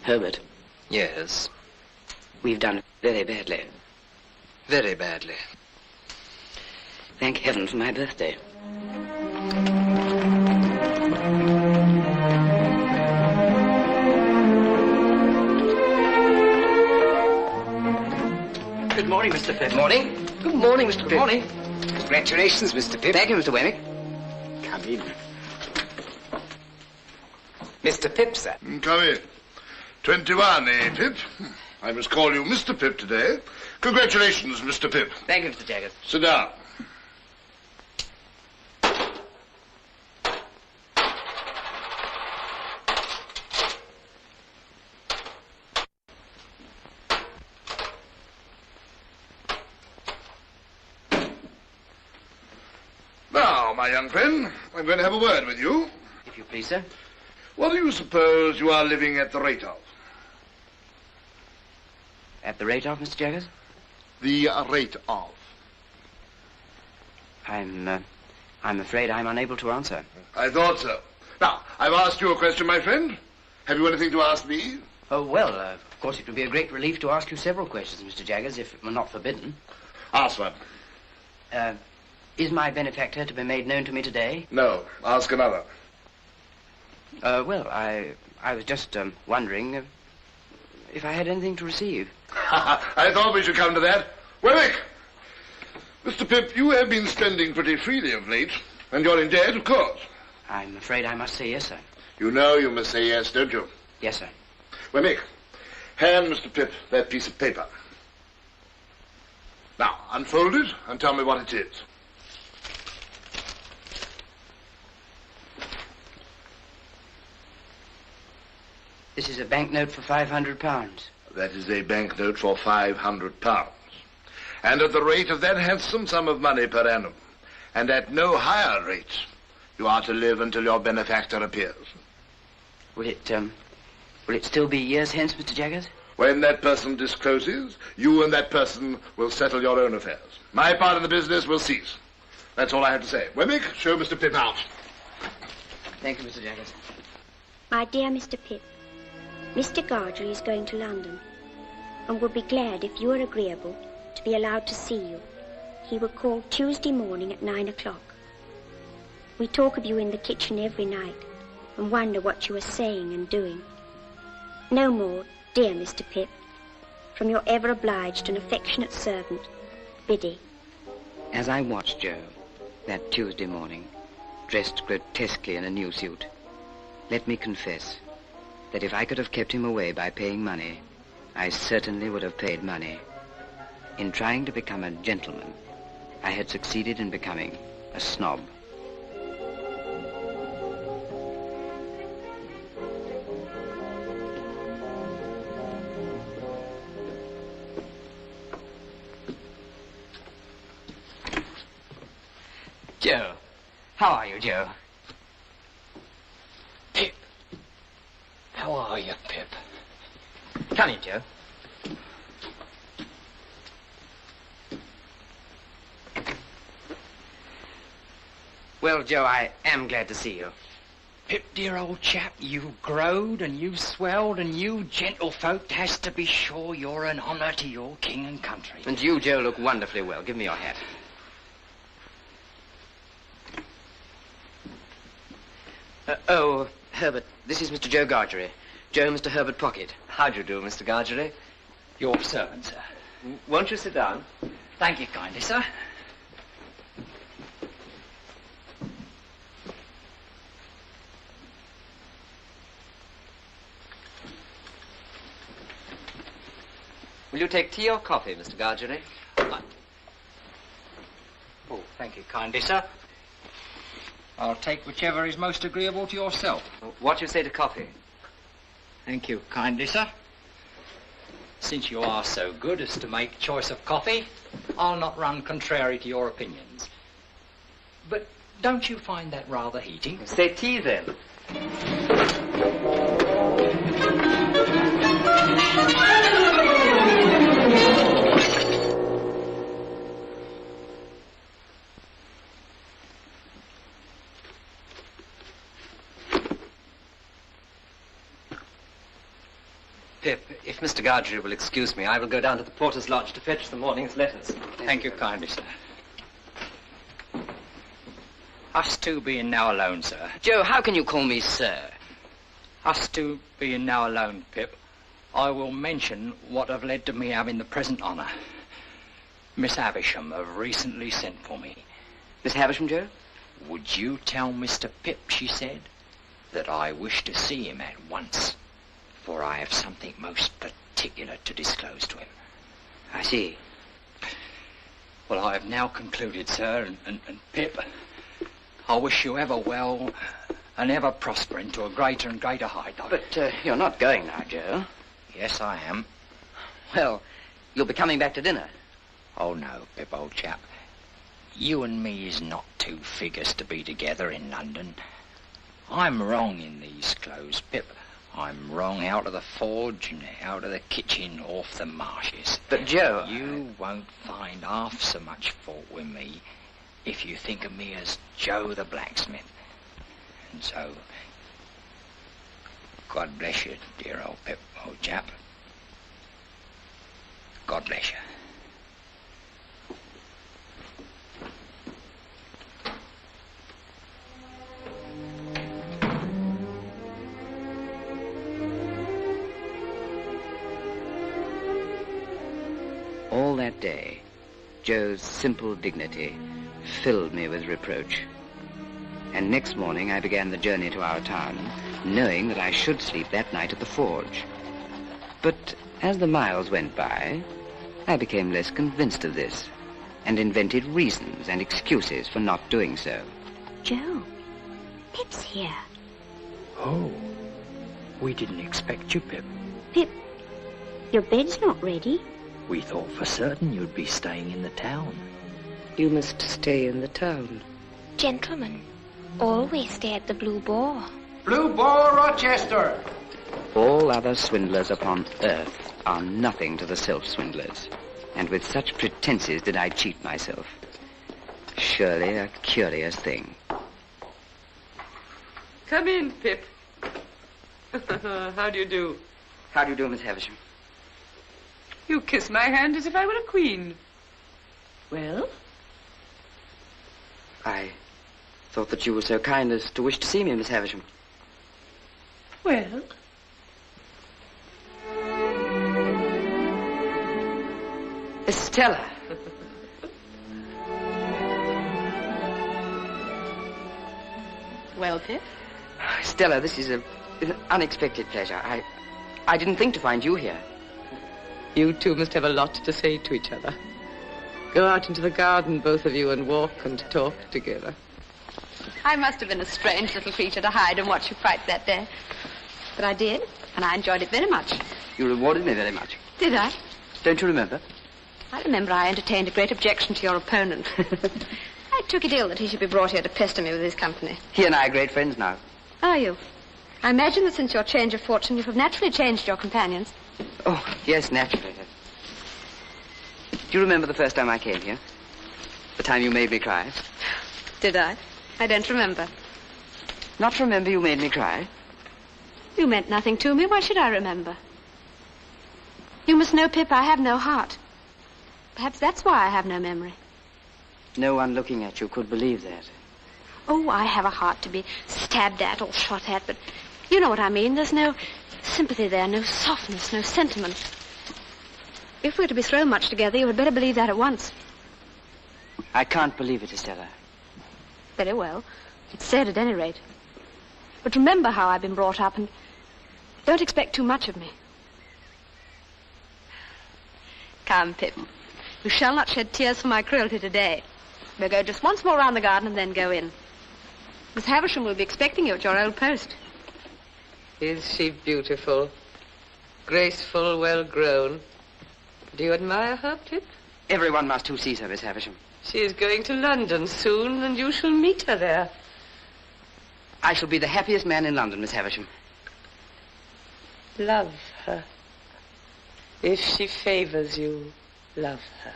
Herbert, Yes, we've done very badly. very badly. Thank heaven for my birthday. Good morning, Mr. Pip. Morning. Good morning, Mr. Pip. Good morning. Congratulations, Mr. Pip. Thank you, Mr. Wemmick. Come in. Mr. Pip, sir. Come in. 21, eh, Pip? I must call you Mr. Pip today. Congratulations, Mr. Pip. Thank you, Mr. Jaggers. Sit down. Now, my young friend, I'm going to have a word with you. If you please, sir. What do you suppose you are living at the rate of? At the rate of, Mr. Jaggers? The rate of. I'm afraid I'm unable to answer. I thought so. Now, I've asked you a question, my friend. Have you anything to ask me? Oh, well, of course it would be a great relief to ask you several questions, Mr. Jaggers, if it were not forbidden. Ask one. Is my benefactor to be made known to me today? No. Ask another. Well, I was just wondering if I had anything to receive. I thought we should come to that. Wemmick! Mr. Pip, you have been spending pretty freely of late, and you're in debt, of course. I'm afraid I must say yes, sir. You know you must say yes, don't you? Yes, sir. Wemmick, hand Mr. Pip that piece of paper. Now, unfold it and tell me what it is. This is a banknote for £500. That is a banknote for £500. And at the rate of that handsome sum of money per annum, and at no higher rate, you are to live until your benefactor appears. Will it still be years hence, Mr. Jaggers? When that person discloses, you and that person will settle your own affairs. My part of the business will cease. That's all I have to say. Wemmick, show Mr. Pip out. Thank you, Mr. Jaggers. My dear Mr. Pip, Mr. Gargery is going to London and will be glad if you are agreeable to be allowed to see you. He will call Tuesday morning at 9 o'clock. We talk of you in the kitchen every night and wonder what you are saying and doing. No more, dear Mr. Pip, from your ever obliged and affectionate servant, Biddy. As I watched Joe that Tuesday morning, dressed grotesquely in a new suit, let me confess that if I could have kept him away by paying money, I certainly would have paid money. In trying to become a gentleman, I had succeeded in becoming a snob. Joe. How are you, Joe? Pip. How are you, Pip? Come in, Joe. Well, Joe, I am glad to see you. Pip, dear old chap, you've growed and you've swelled and you gentlefolk has to be sure you're an honour to your king and country. And you, Joe, look wonderfully well. Give me your hat. Herbert, this is Mr. Joe Gargery. Joe, Mr. Herbert Pocket. How do you do, Mr. Gargery? Your servant, sir. Won't you sit down? Thank you kindly, sir. Will you take tea or coffee, Mr. Gargery? Oh, thank you kindly, sir. I'll take whichever is most agreeable to yourself. What do you say to coffee? Thank you kindly, sir. Since you are so good as to make choice of coffee, I'll not run contrary to your opinions. But don't you find that rather heating? Say tea, then. Pip, if Mr. Gargery will excuse me, I will go down to the porter's lodge to fetch the morning's letters. Thank you kindly, sir. Us two being now alone, sir. Joe, how can you call me sir? Us two being now alone, Pip, I will mention what have led to me having the present honour. Miss Havisham have recently sent for me. Miss Havisham, Joe? Would you tell Mr. Pip, she said, that I wish to see him at once, for I have something most particular to disclose to him. I see. Well, I have now concluded, sir, and Pip, I wish you ever well and ever prospering to a greater and greater height. But you're not going now, Joe. Yes, I am. Well, you'll be coming back to dinner. Oh, no, Pip, old chap. You and me is not two figures to be together in London. I'm wrong in these clothes, Pip. I'm wrong out of the forge and out of the kitchen off the marshes. But, Joe... You won't find half so much fault with me if you think of me as Joe the blacksmith. And so, God bless you, dear old Pip, old chap. God bless you. All that day, Joe's simple dignity filled me with reproach. And next morning I began the journey to our town, knowing that I should sleep that night at the forge. But as the miles went by, I became less convinced of this, and invented reasons and excuses for not doing so. Joe, Pip's here. Oh, we didn't expect you, Pip. Pip, your bed's not ready. We thought for certain you'd be staying in the town. You must stay in the town. Gentlemen, always stay at the Blue Boar. Blue Boar, Rochester! All other swindlers upon earth are nothing to the self-swindlers, and with such pretenses did I cheat myself. Surely a curious thing. Come in, Pip. How do you do? How do you do, Miss Havisham? You kiss my hand as if I were a queen. Well? I thought that you were so kind as to wish to see me, Miss Havisham. Well? Estella. Well, Pip? Stella, this is an unexpected pleasure. I didn't think to find you here. You two must have a lot to say to each other. Go out into the garden, both of you, and walk and talk together. I must have been a strange little creature to hide and watch you fight that day. But I did, and I enjoyed it very much. You rewarded me very much. Did I? Don't you remember? I remember I entertained a great objection to your opponent. I took it ill that he should be brought here to pester me with his company. He and I are great friends now. Are you? I imagine that since your change of fortune, you have naturally changed your companions. Oh, yes, naturally. Do you remember the first time I came here? The time you made me cry? Did I? I don't remember. Not remember you made me cry? You meant nothing to me. Why should I remember? You must know, Pip, I have no heart. Perhaps that's why I have no memory. No one looking at you could believe that. Oh, I have a heart to be stabbed at or shot at, but you know what I mean. There's no sympathy there, no softness, no sentiment. If we're to be thrown much together, you had better believe that at once. I can't believe it, Estella. Very well. It's said at any rate. But remember how I've been brought up, and don't expect too much of me. Come, Pip. You shall not shed tears for my cruelty today. We'll go just once more round the garden and then go in. Miss Havisham will be expecting you at your old post. Is she beautiful? Graceful, well-grown? Do you admire her, Pip? Everyone must who sees her, Miss Havisham. She is going to London soon, and you shall meet her there. I shall be the happiest man in London, Miss Havisham. Love her. If she favors you, love her.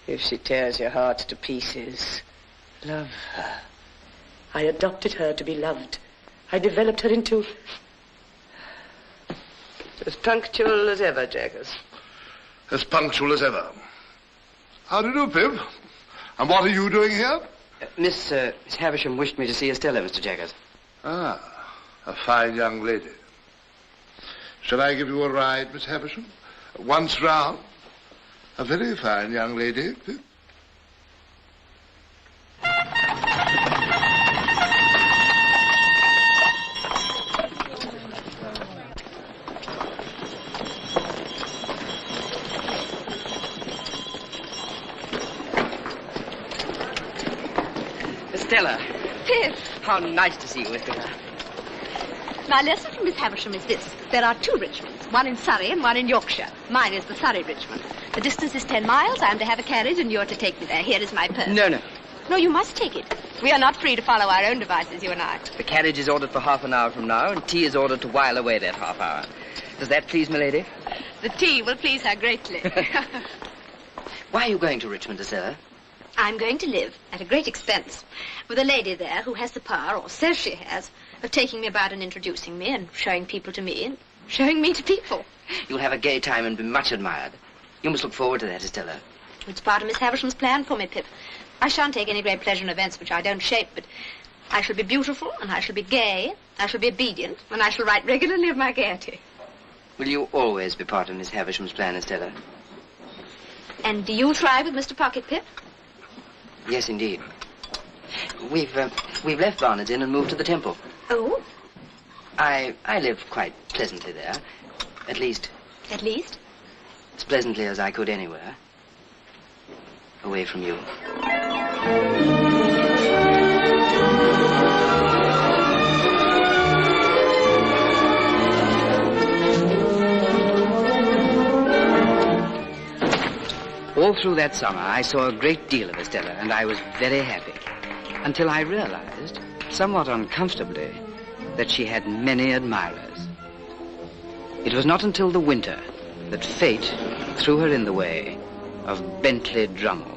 If she tears your heart to pieces, love her. I adopted her to be loved. I developed her into... as punctual as ever, Jaggers. As punctual as ever. How do you do, Pip? And what are you doing here? Miss Havisham wished me to see Estella, Mr. Jaggers. Ah, a fine young lady. Shall I give you a ride, Miss Havisham? Once round. A very fine young lady, Pip. Estella. Pip. How nice to see you, Estella. My lesson from Miss Havisham is this. There are two Richmonds, one in Surrey and one in Yorkshire. Mine is the Surrey Richmond. The distance is 10 miles. I am to have a carriage, and you're to take me there. Here is my purse. No. No, you must take it. We are not free to follow our own devices, you and I. The carriage is ordered for half an hour from now, and tea is ordered to while away that half hour. Does that please milady? The tea will please her greatly. Why are you going to Richmond, Estella? I'm going to live, at a great expense, with a lady there who has the power, or says she has, of taking me about and introducing me and showing people to me and showing me to people. You'll have a gay time and be much admired. You must look forward to that, Estella. It's part of Miss Havisham's plan for me, Pip. I shan't take any great pleasure in events which I don't shape, but I shall be beautiful, and I shall be gay, I shall be obedient, and I shall write regularly of my gaiety. Will you always be part of Miss Havisham's plan, Estella? And do you thrive with Mr. Pocket, Pip? Yes, indeed. We've left Barnard's Inn and moved to the Temple. Oh? I live quite pleasantly there. At least. At least? As pleasantly as I could anywhere. Away from you. All through that summer, I saw a great deal of Estella, and I was very happy. Until I realized, somewhat uncomfortably, that she had many admirers. It was not until the winter that fate threw her in the way of Bentley Drummle.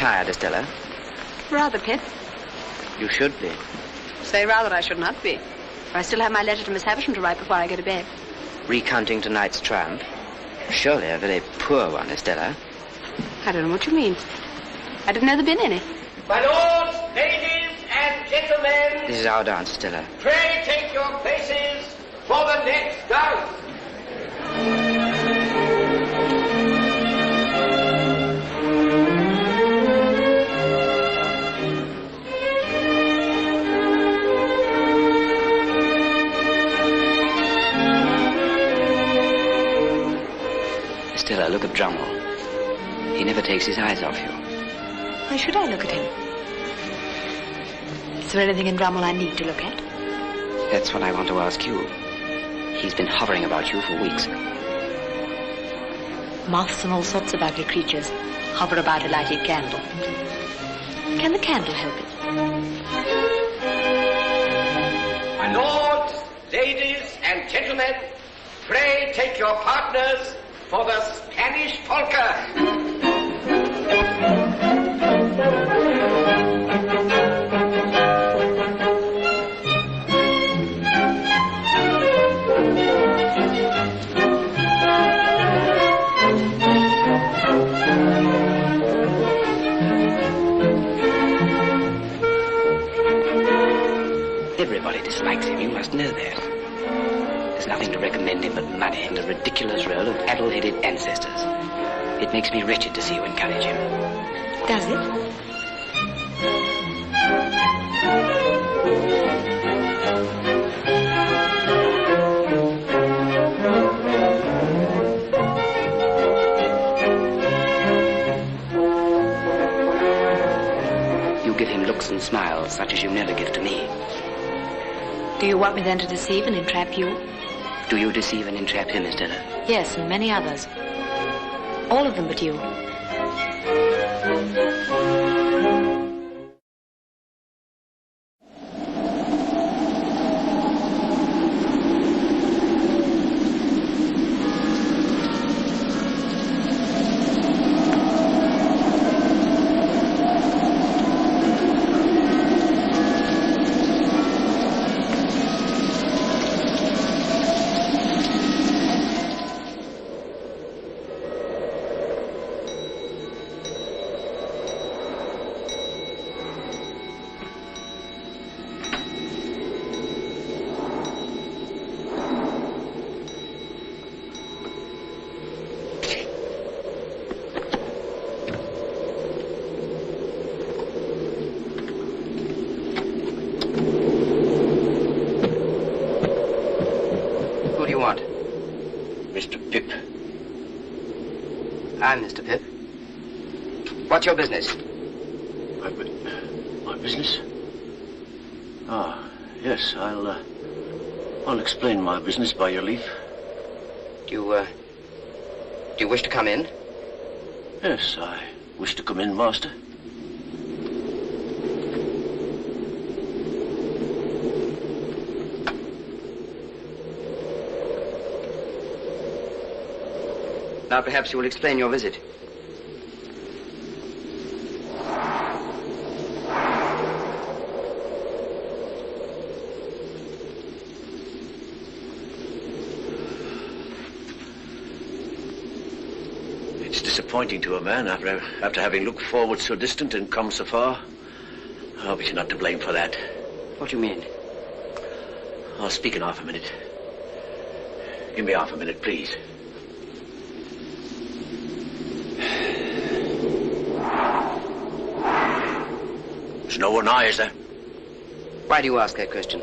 tired, Estella? Rather, Pip. You should be. Say rather, I should not be. I still have my letter to Miss Havisham to write before I go to bed. Recounting tonight's triumph? Surely a very poor one, Estella. I don't know what you mean. I didn't know there'd been any. My lords, ladies, and gentlemen... This is our dance, Estella. Pray take your places for the next dance. Estella, look at Drummle. He never takes his eyes off you. Why should I look at him? Is there anything in Drummle I need to look at? That's what I want to ask you. He's been hovering about you for weeks. Moths and all sorts of ugly creatures hover about a lighted candle. Can the candle help it? My lords, ladies, and gentlemen, pray take your partners for the Spanish polka. Everybody dislikes him, you must know that. There's nothing to recommend him but money and a ridiculous roll of addle-headed ancestors. It makes me wretched to see you encourage him. Does it? You give him looks and smiles such as you never give to me. Do you want me then to deceive and entrap you? Do you deceive and entrap him, Estella? Yes, and many others. All of them but you. I'm Mr. Pip. What's your business? My business? Ah, yes, I'll explain my business by your leave. Do you wish to come in? Yes, I wish to come in, master. Now perhaps you will explain your visit. It's disappointing to a man after having looked forward so distant and come so far. Oh, but you're not to blame for that. What do you mean? I'll speak in half a minute. Give me half a minute, please. There's no one nigh, is there? Why do you ask that question?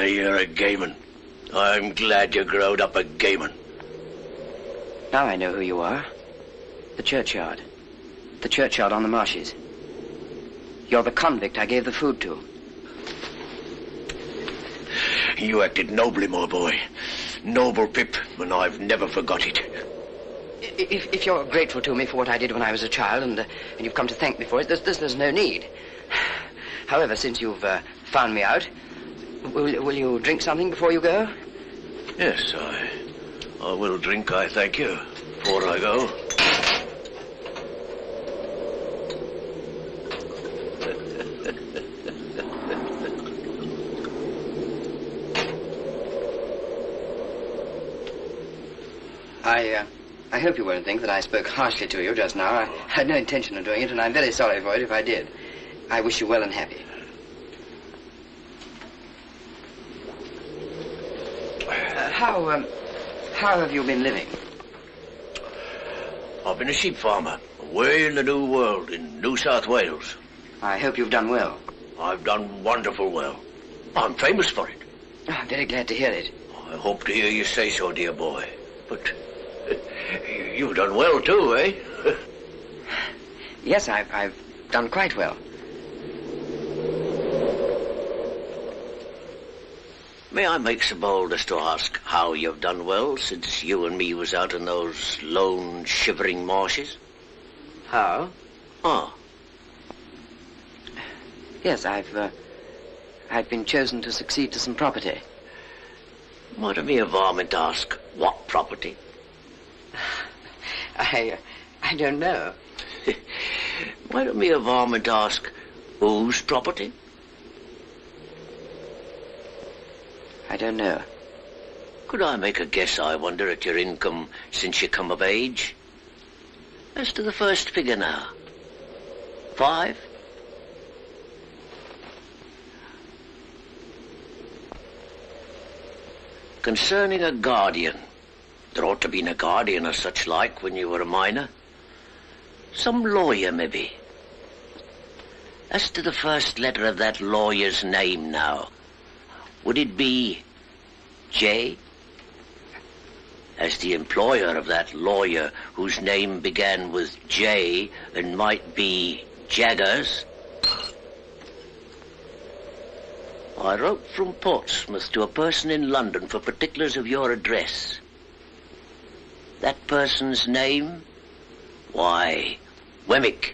You're a gayman. I'm glad you growed up a gayman. Now I know who you are. The churchyard. The churchyard on the marshes. You're the convict I gave the food to. You acted nobly, my boy. Noble, Pip, and I've never forgot it. If you're grateful to me for what I did when I was a child, and you've come to thank me for it, there's no need. However, since you've found me out, will you drink something before you go? Yes, I will drink, I thank you. before I go. I hope you won't think that I spoke harshly to you just now. I had no intention of doing it, and I'm very sorry for it if I did. I wish you well and happy. How have you been living? I've been a sheep farmer, away in the New World, in New South Wales. I hope you've done well. I've done wonderful well. I'm famous for it. Oh, I'm very glad to hear it. I hope to hear you say so, dear boy. But you've done well too, eh? Yes, I've done quite well. May I make so bold as to ask how you've done well since you and me was out in those lone, shivering marshes? How? Oh. Yes, I've been chosen to succeed to some property. Might I be a varmint ask what property? I don't know. Might I be a varmint ask whose property? I don't know. Could I make a guess, I wonder, at your income since you come of age? As to the first figure now. 5? Concerning a guardian. There ought to be a guardian or such like when you were a minor. Some lawyer, maybe. As to the first letter of that lawyer's name now. Would it be J? As the employer of that lawyer whose name began with J and might be Jaggers. I wrote from Portsmouth to a person in London for particulars of your address. That person's name? Why, Wemmick.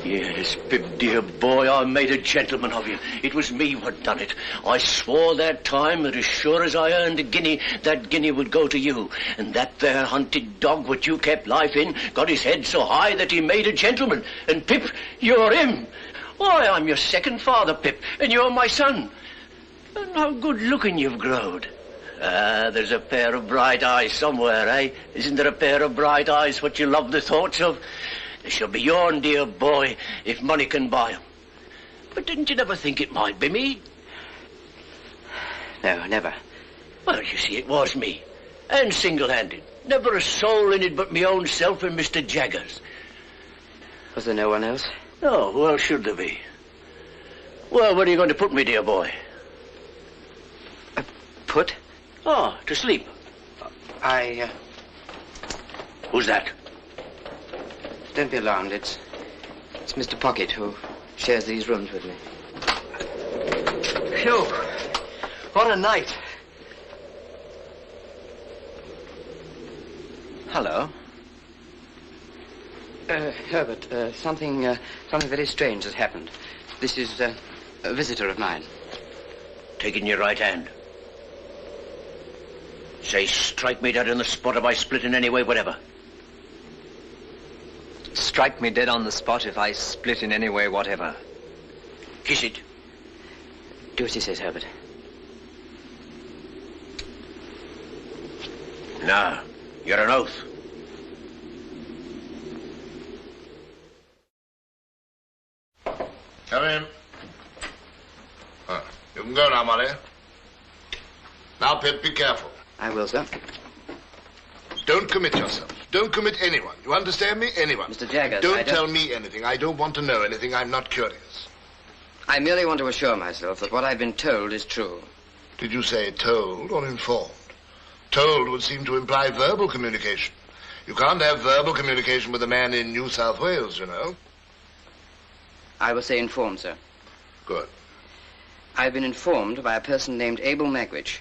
Yes, Bib, dear boy, I made a gentleman of you. It was me who had done it. I swore that time that as sure as I earned a guinea, that guinea would go to you. And that there hunted dog which you kept life in got his head so high that he made a gentleman. And Pip, you're him. Why, I'm your second father, Pip, and you're my son. And how good-looking you've growed. There's a pair of bright eyes somewhere, eh? Isn't there a pair of bright eyes what you love the thoughts of? They shall be yourn, dear boy, if money can buy 'em. But didn't you never think it might be me? No, never. Well, you see, it was me. And single-handed. Never a soul in it but me own self and Mr. Jaggers. Was there no one else? No, who else should there be? Well, where are you going to put me, dear boy? Put? Oh, to sleep. Who's that? Don't be alarmed. It's Mr. Pocket, who shares these rooms with me. Phew. What a night. Hello. Herbert, something very strange has happened. This is a visitor of mine. Take it in your right hand. Say, strike me dead on the spot if I split in any way, whatever. Strike me dead on the spot if I split in any way whatever. Kiss it. Do as he says, Herbert. Now, you're an oath. Come in. You can go now, Molly. Now, Pip, be careful. I will, sir. Don't commit yourself. Don't commit anyone. You understand me? Anyone. Mr. Jaggers, Don't tell me anything. I don't want to know anything. I'm not curious. I merely want to assure myself that what I've been told is true. Did you say told or informed? Told would seem to imply verbal communication. You can't have verbal communication with a man in New South Wales, you know. I will say informed, sir. Good. I've been informed by a person named Abel Magwitch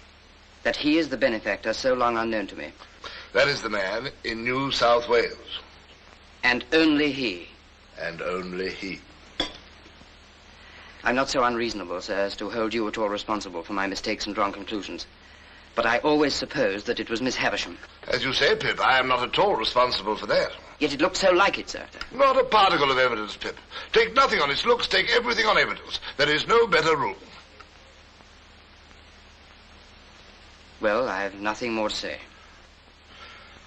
that he is the benefactor so long unknown to me. That is the man in New South Wales. And only he. And only he. I'm not so unreasonable, sir, as to hold you at all responsible for my mistakes and wrong conclusions. But I always supposed that it was Miss Havisham. As you say, Pip, I am not at all responsible for that. Yet it looked so like it, sir. Not a particle of evidence, Pip. Take nothing on its looks, take everything on evidence. There is no better rule. Well, I have nothing more to say.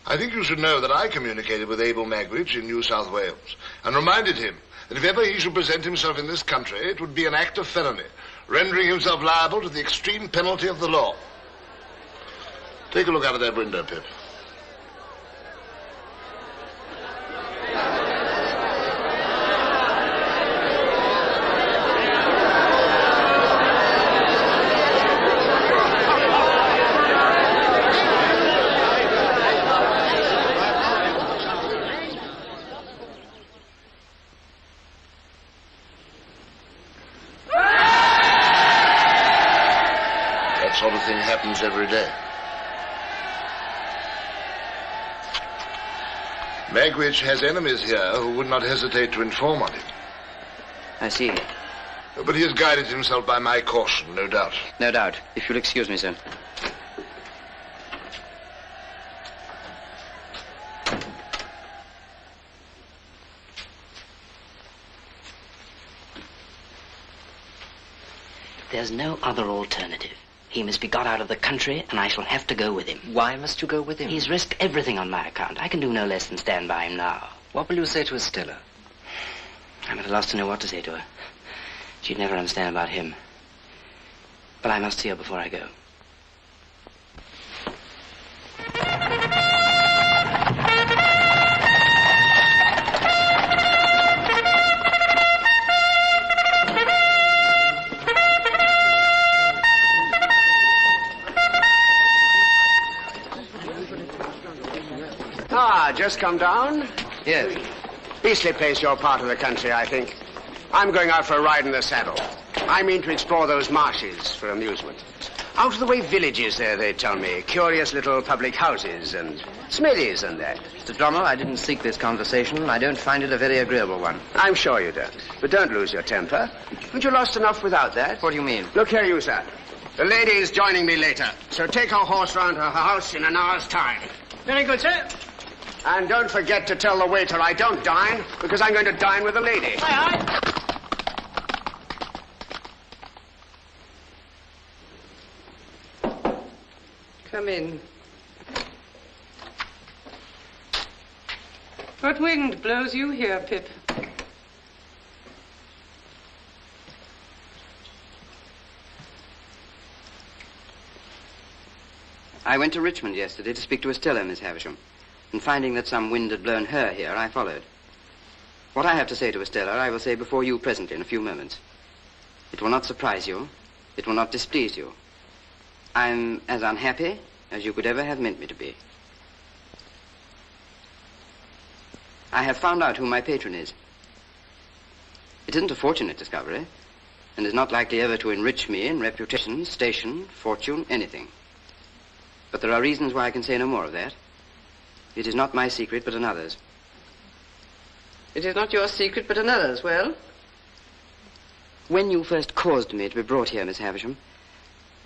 I think you should know that I communicated with Abel Magwitch in New South Wales and reminded him that if ever he should present himself in this country, it would be an act of felony, rendering himself liable to the extreme penalty of the law. Take a look out of that window, Pip. That sort of thing happens every day. Magwitch has enemies here who would not hesitate to inform on him. I see. But he has guided himself by my caution, no doubt. No doubt. If you'll excuse me, sir. There's no other alternative. He must be got out of the country, and I shall have to go with him. Why must you go with him? He's risked everything on my account. I can do no less than stand by him now. What will you say to Estella? I'm at a loss to know what to say to her. She'd never understand about him. But I must see her before I go. Just come down? Yes. Beastly place, your part of the country, I think. I'm going out for a ride in the saddle. I mean to explore those marshes for amusement. Out of the way villages there, they tell me. Curious little public houses and smithies and that. Mr. Drommel, I didn't seek this conversation. I don't find it a very agreeable one. I'm sure you don't. But don't lose your temper. Haven't you lost enough without that? What do you mean? Look here, you, sir. The lady is joining me later, so take her horse round to her house in an hour's time. Very good, sir. And don't forget to tell the waiter I don't dine, because I'm going to dine with the lady. Aye, aye. Come in. What wind blows you here, Pip? I went to Richmond yesterday to speak to Estella, Miss Havisham. And finding that some wind had blown her here, I followed. What I have to say to Estella, I will say before you presently in a few moments. It will not surprise you. It will not displease you. I'm as unhappy as you could ever have meant me to be. I have found out who my patron is. It isn't a fortunate discovery, and is not likely ever to enrich me in reputation, station, fortune, anything. But there are reasons why I can say no more of that. It is not my secret, but another's. It is not your secret, but another's. Well? When you first caused me to be brought here, Miss Havisham,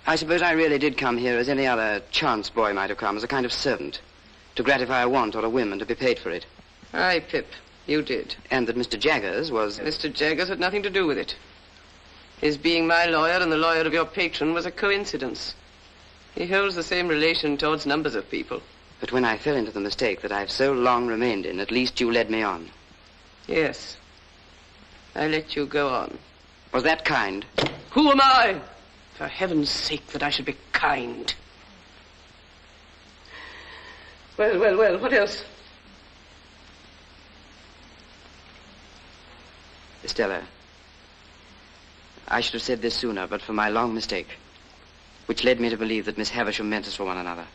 I suppose I really did come here as any other chance boy might have come, as a kind of servant, to gratify a want or a whim and to be paid for it. Aye, Pip, you did. And that Mr. Jaggers was... Mr. Jaggers had nothing to do with it. His being my lawyer and the lawyer of your patron was a coincidence. He holds the same relation towards numbers of people. But when I fell into the mistake that I've so long remained in, at least you led me on. Yes. I let you go on. Was that kind? Who am I? For heaven's sake, that I should be kind. Well, what else? Estella, I should have said this sooner, but for my long mistake, which led me to believe that Miss Havisham meant us for one another.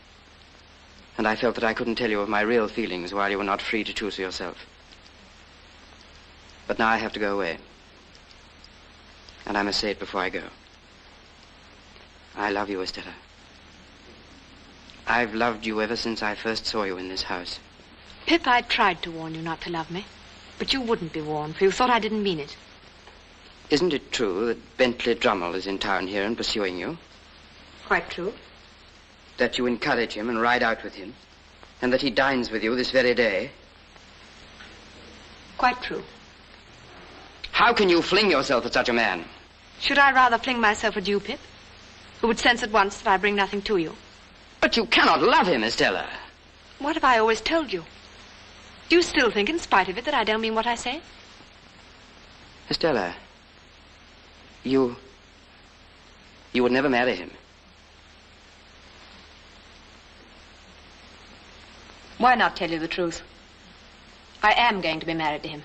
And I felt that I couldn't tell you of my real feelings while you were not free to choose for yourself. But now I have to go away. And I must say it before I go. I love you, Estella. I've loved you ever since I first saw you in this house. Pip, I tried to warn you not to love me. But you wouldn't be warned, for you thought I didn't mean it. Isn't it true that Bentley Drummel is in town here and pursuing you? Quite true. that you encourage him and ride out with him, and that he dines with you this very day. Quite true. How can you fling yourself at such a man? Should I rather fling myself at you, Pip, who would sense at once that I bring nothing to you? But you cannot love him, Estella. What have I always told you? Do you still think, in spite of it, that I don't mean what I say? Estella, you would never marry him. Why not tell you the truth? I am going to be married to him.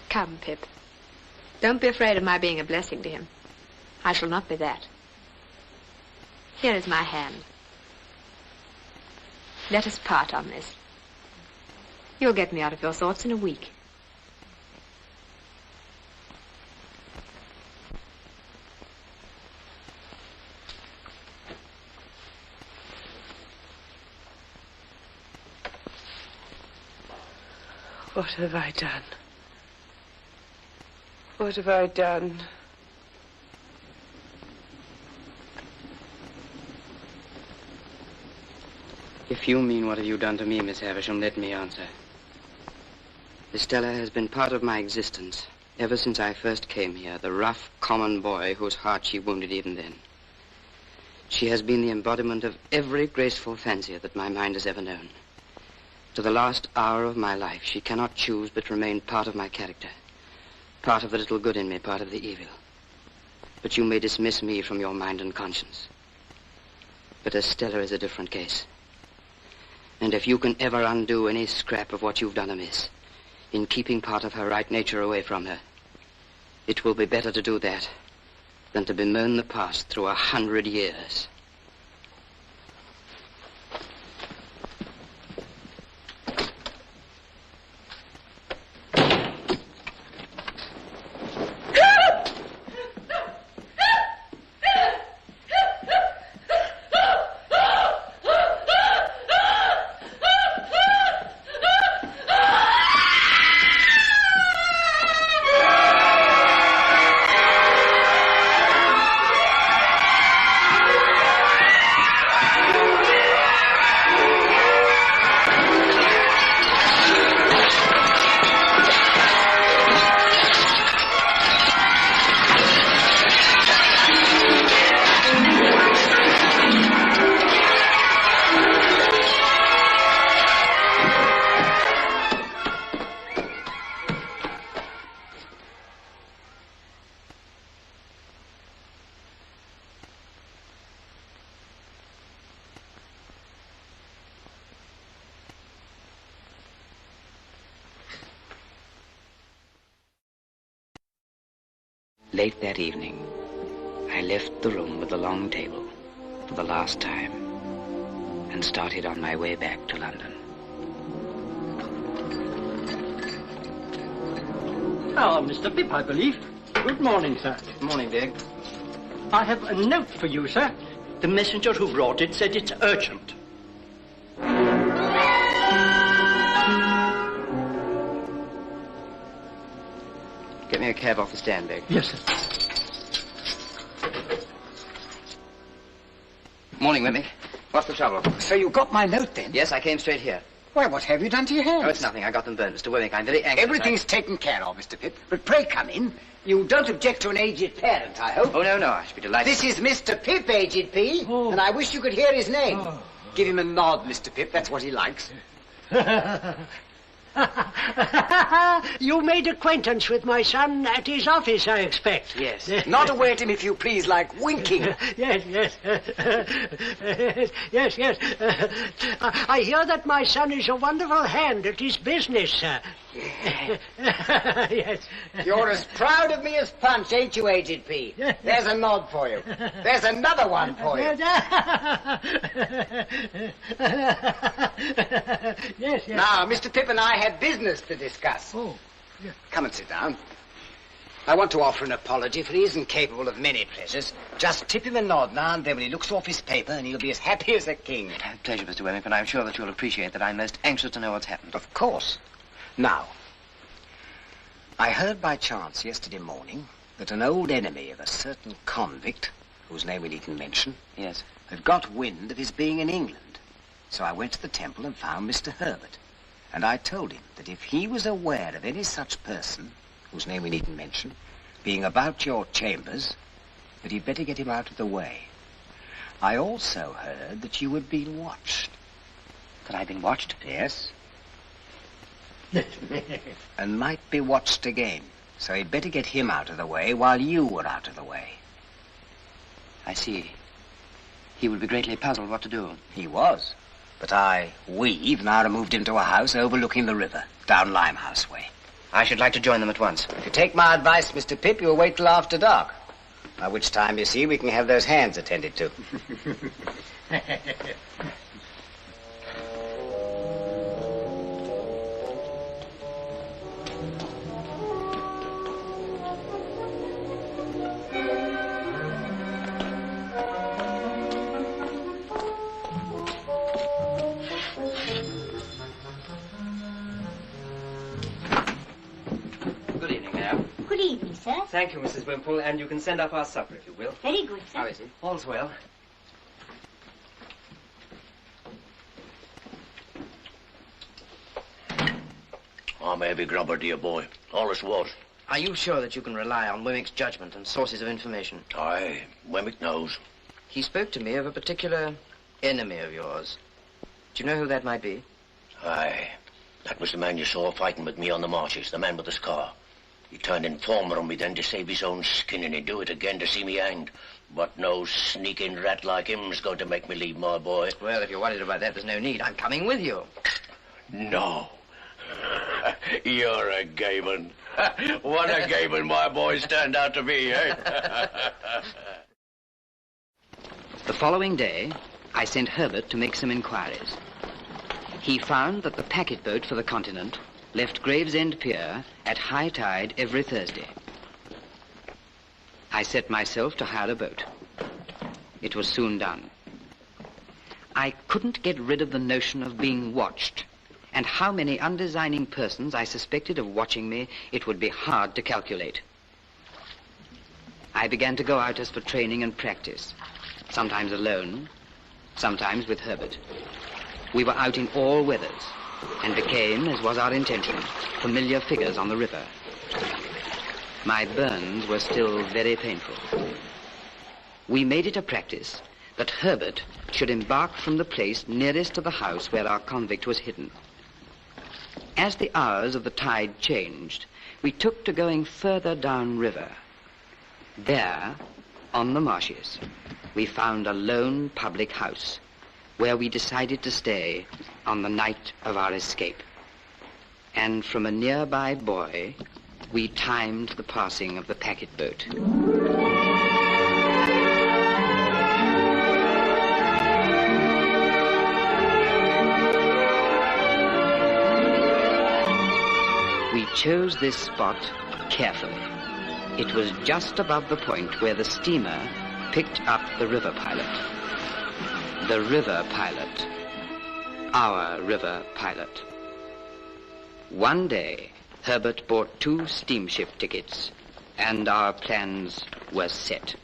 Come, Pip. Don't be afraid of my being a blessing to him. I shall not be that. Here is my hand. Let us part on this. You'll get me out of your thoughts in a week. What have I done? What have I done? If you mean what have you done to me, Miss Havisham, let me answer. Estella has been part of my existence ever since I first came here, the rough, common boy whose heart she wounded even then. She has been the embodiment of every graceful fancy that my mind has ever known. To the last hour of my life, she cannot choose but remain part of my character. Part of the little good in me, part of the evil. But you may dismiss me from your mind and conscience. But Estella is a different case. And if you can ever undo any scrap of what you've done amiss, in keeping part of her right nature away from her, it will be better to do that than to bemoan the past through 100 years. Late that evening, I left the room with the long table for the last time and started on my way back to London. Ah, Mr. Pip, I believe. Good morning, sir. Good morning, Dick. I have a note for you, sir. The messenger who brought it said it's urgent. Get me a cab off the stand, Dick. Yes, sir. Morning, Whitney. What's the trouble? So you got my note, then? Yes, I came straight here. Why, what have you done to your hands? Oh, it's nothing. I got them burned, Mr. Wemmick. I'm very anxious. Everything's taken care of, Mr. Pip. But pray come in. You don't object to an aged parent, I hope? Oh, no, no. I should be delighted. This is Mr. Pip, Aged P. Oh. And I wish you could hear his name. Oh. Give him a nod, Mr. Pip. That's what he likes. You made acquaintance with my son at his office, I expect. Yes. Not away at him, if you please, like winking. Yes. Yes. I hear that my son is a wonderful hand at his business, sir. Yes. You're as proud of me as Punch, ain't you, Aged P? There's a nod for you. There's another one for you. Yes. Now, Mr. Pip and I have business to discuss. Oh, yeah. Come and sit down. I want to offer an apology, for he isn't capable of many pleasures. Just tip him a nod now and then when he looks off his paper, and he'll be as happy as a king. Pleasure, Mr. Wellington. I'm sure that you'll appreciate that I'm most anxious to know what's happened. Of course. Now, I heard by chance yesterday morning that an old enemy of a certain convict, whose name we needn't mention, yes, had got wind of his being in England. So I went to the temple and found Mr. Herbert. And I told him that if he was aware of any such person, whose name we needn't mention, being about your chambers, that he'd better get him out of the way. I also heard that you had been watched. That I've been watched? Yes. And might be watched again. So he'd better get him out of the way while you were out of the way. I see. He would be greatly puzzled what to do. He was. But we've now removed him to a house overlooking the river, down Limehouse way. I should like to join them at once. If you take my advice, Mr. Pip, you'll wait till after dark. By which time, you see, we can have those hands attended to. Thank you, Mrs. Wimple, and you can send up our supper, if you will. Very good, sir. How is it? All's well. I may be grubber, dear boy. All is was. Are you sure that you can rely on Wemmick's judgment and sources of information? Aye, Wemmick knows. He spoke to me of a particular enemy of yours. Do you know who that might be? Aye. That was the man you saw fighting with me on the marshes, the man with the scar. He turned informer on me then to save his own skin, and he'd do it again to see me hanged. But no sneaking rat like him's going to make me leave, my boy. Well, if you're worried about that, there's no need. I'm coming with you. No. You're a gay one. What a gay one my boy's turned out to be, eh? The following day, I sent Herbert to make some inquiries. He found that the packet boat for the continent left Gravesend Pier at high tide every Thursday. I set myself to hire a boat. It was soon done. I couldn't get rid of the notion of being watched, and how many undesigning persons I suspected of watching me, it would be hard to calculate. I began to go out as for training and practice, sometimes alone, sometimes with Herbert. We were out in all weathers, and became, as was our intention, familiar figures on the river. My burns were still very painful. We made it a practice that Herbert should embark from the place nearest to the house where our convict was hidden. As the hours of the tide changed, we took to going further down river. There, on the marshes, we found a lone public house, where we decided to stay on the night of our escape. And from a nearby buoy, we timed the passing of the packet boat. We chose this spot carefully. It was just above the point where the steamer picked up the river pilot. The river pilot. Our river pilot. One day, Herbert bought 2 steamship tickets, and our plans were set.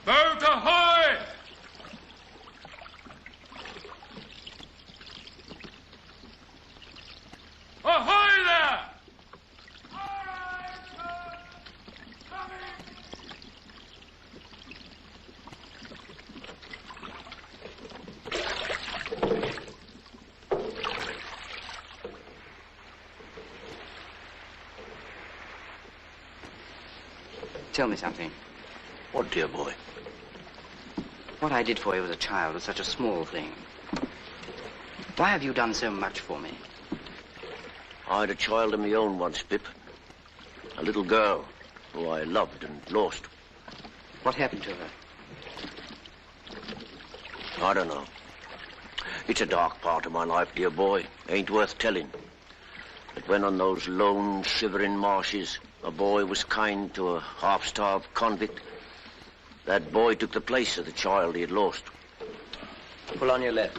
Boat ahoy! Ahoy there! Tell me something. What, dear boy? What I did for you as a child was such a small thing. Why have you done so much for me? I had a child of my own once, Pip. A little girl who I loved and lost. What happened to her? I don't know. It's a dark part of my life, dear boy. Ain't worth telling. But when on those lone, shivering marshes, a boy was kind to a half-starved convict, that boy took the place of the child he had lost. Pull on your left.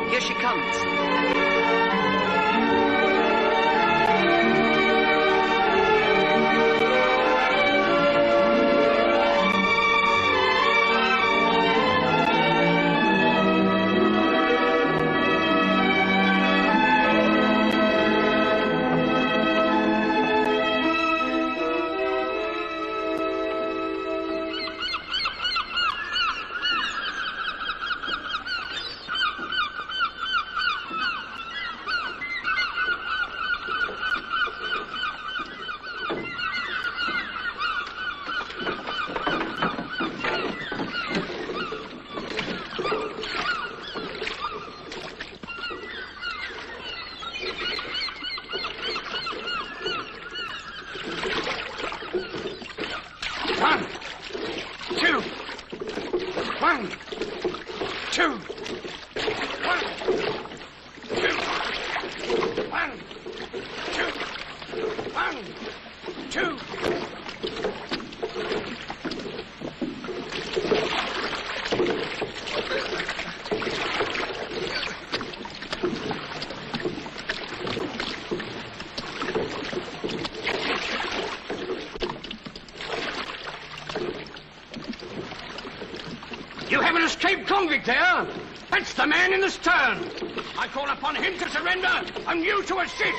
Here she comes. You have an escaped convict there. That's the man in the stern. I call upon him to surrender and you to assist.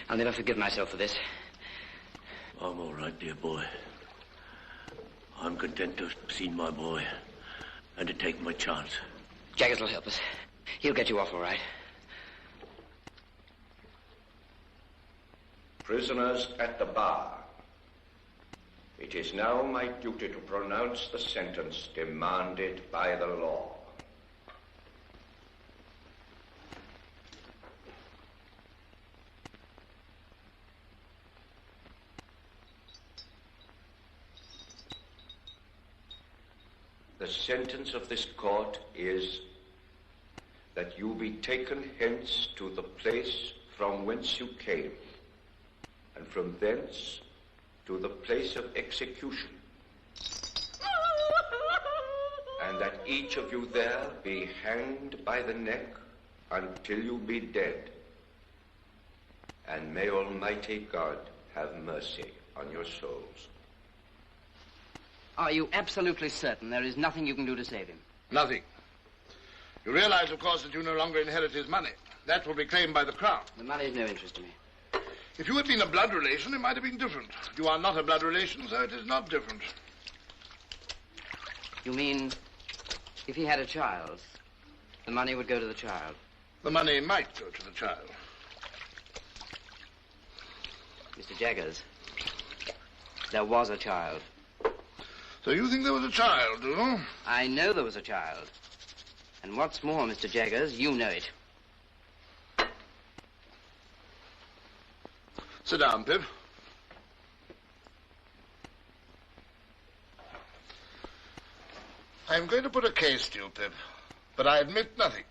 I'll never forgive myself for this. I'm all right, dear boy. I'm content to have seen my boy and to take my chance. Jaggers will help us. He'll get you off all right. Prisoners at the bar. It is now my duty to pronounce the sentence demanded by the law. The sentence of this court is that you be taken hence to the place from whence you came, and from thence to the place of execution, and that each of you there be hanged by the neck until you be dead. And may Almighty God have mercy on your souls. Are you absolutely certain there is nothing you can do to save him? Nothing. You realize, of course, that you no longer inherit his money. That will be claimed by the crown. The money is no interest to me. If you had been a blood relation, it might have been different. You are not a blood relation, so it is not different. You mean if he had a child, the money would go to the child? The money might go to the child. Mr. Jaggers, there was a child. So you think there was a child, do you? I know there was a child. And what's more, Mr. Jaggers, you know it. Sit down, Pip. I'm going to put a case to you, Pip, but I admit nothing.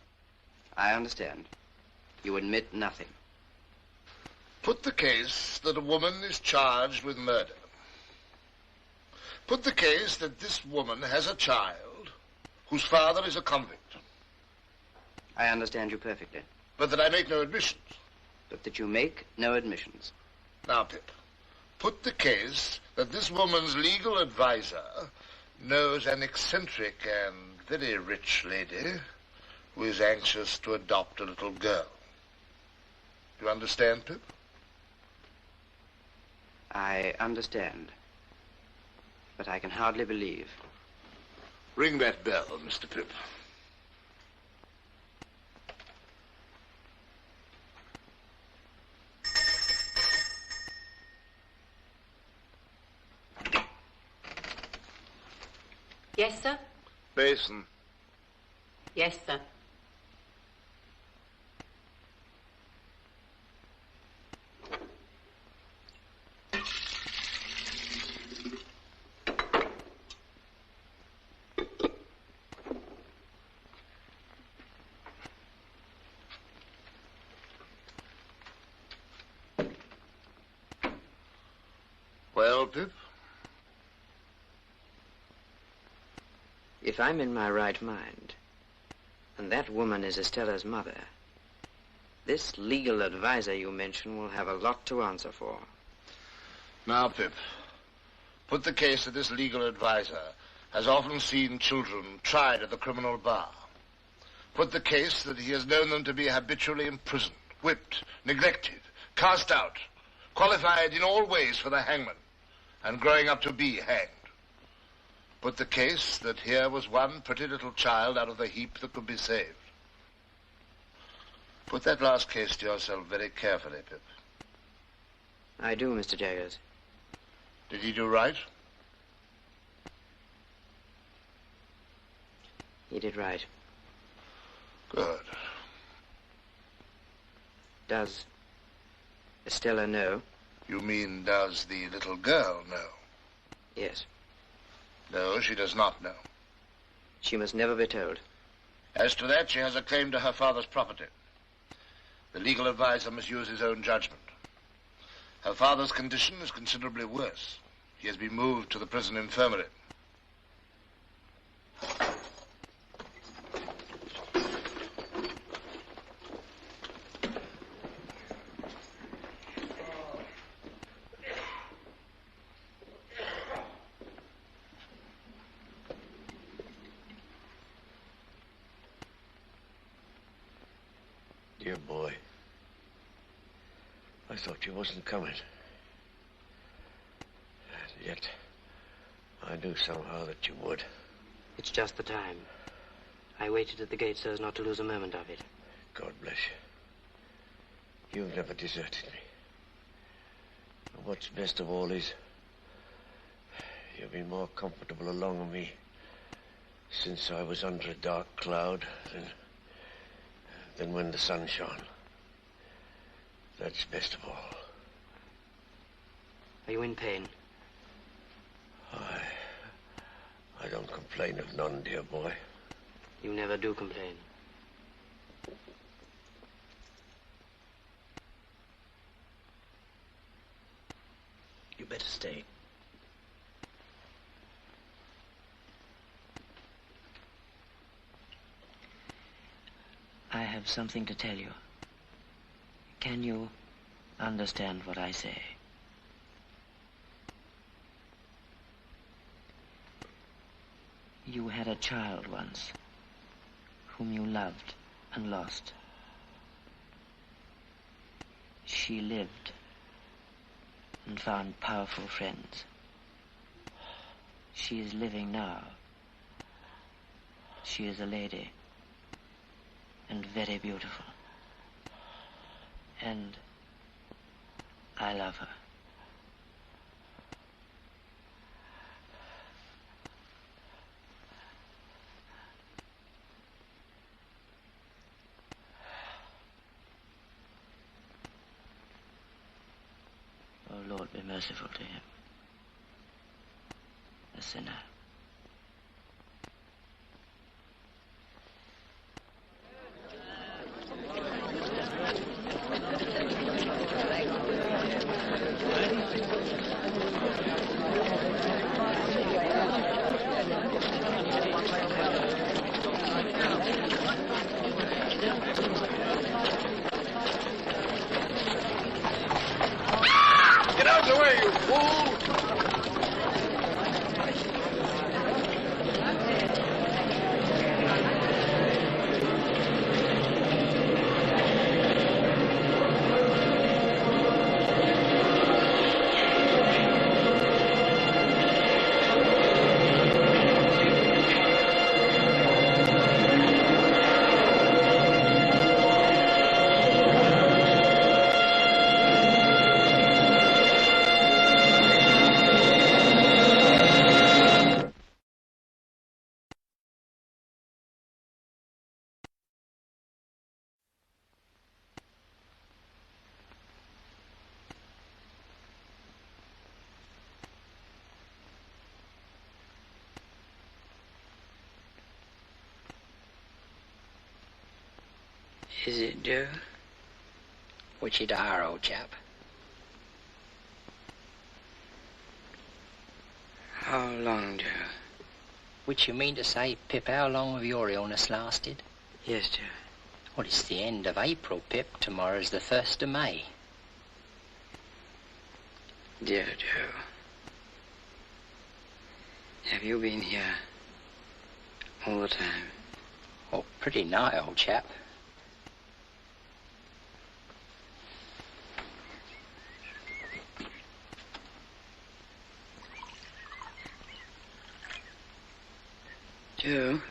I understand. You admit nothing. Put the case that a woman is charged with murder. Put the case that this woman has a child whose father is a convict. I understand you perfectly. But that I make no admissions. But that you make no admissions. Now, Pip, put the case that this woman's legal advisor knows an eccentric and very rich lady who is anxious to adopt a little girl. Do you understand, Pip? I understand. But I can hardly believe. Ring that bell, Mr. Pip. Yes, sir? Basin. Yes, sir. Well, Pip? If I'm in my right mind, and that woman is Estella's mother, this legal advisor you mention will have a lot to answer for. Now, Pip, put the case that this legal advisor has often seen children tried at the criminal bar. Put the case that he has known them to be habitually imprisoned, whipped, neglected, cast out, qualified in all ways for the hangman, and growing up to be hanged. Put the case that here was one pretty little child out of the heap that could be saved. Put that last case to yourself very carefully, Pip. I do, Mr. Jaggers. Did he do right? He did right. Good. Does Estella know? You mean, does the little girl know? Yes. No, she does not know. She must never be told. As to that, she has a claim to her father's property. The legal advisor must use his own judgment. Her father's condition is considerably worse. He has been moved to the prison infirmary. Dear boy, I thought you wasn't coming. And yet, I knew somehow that you would. It's just the time. I waited at the gate so as not to lose a moment of it. God bless you. You've never deserted me. And what's best of all is, you've been more comfortable along with me since I was under a dark cloud than when the sun shone. That's best of all. Are you in pain? I don't complain of none, dear boy. You never do complain. You better stay. I have something to tell you. Can you understand what I say? You had a child once, whom you loved and lost. She lived and found powerful friends. She is living now. She is a lady and very beautiful. And I love her. Oh, Lord, be merciful to him, a sinner. Get out of the way, you fool! Is it, Joe? Which it are, old chap? How long, Joe? Which you mean to say, Pip, how long have your illness lasted? Yes, Joe. Well, it's the end of April, Pip. Tomorrow's the 1st of May. Dear Joe, have you been here all the time? Oh, pretty nigh, old chap. Joe,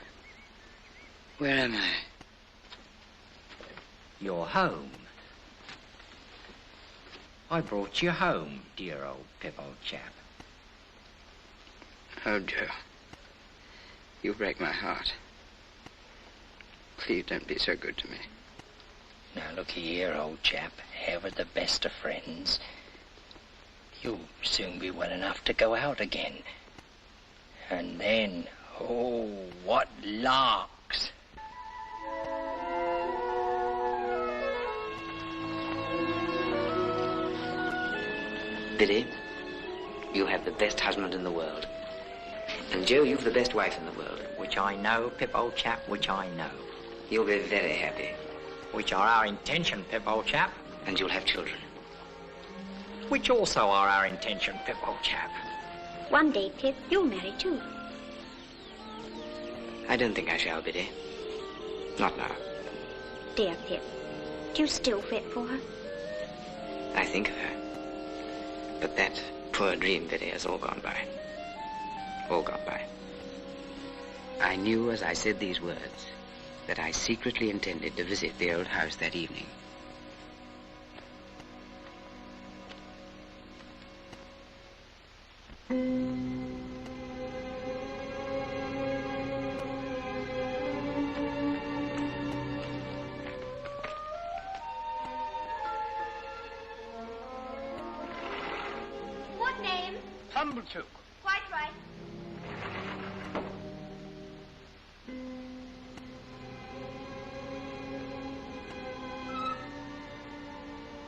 where am I? You're home. I brought you home, dear old Pip, old chap. Oh, Joe, you break my heart. Please don't be so good to me. Now, look here, old chap. Ever the best of friends. You'll soon be well enough to go out again. And then, oh, what larks! Biddy, you have the best husband in the world. And Joe, you've the best wife in the world. Which I know, Pip, old chap, which I know. You'll be very happy. Which are our intention, Pip, old chap. And you'll have children. Which also are our intention, Pip, old chap. One day, Pip, you'll marry too. I don't think I shall, Biddy. Not now. Dear Pip, do you still fret for her? I think of her. But that poor dream, Biddy, has all gone by. All gone by. I knew as I said these words that I secretly intended to visit the old house that evening. What name? Tumblechook. Quite right.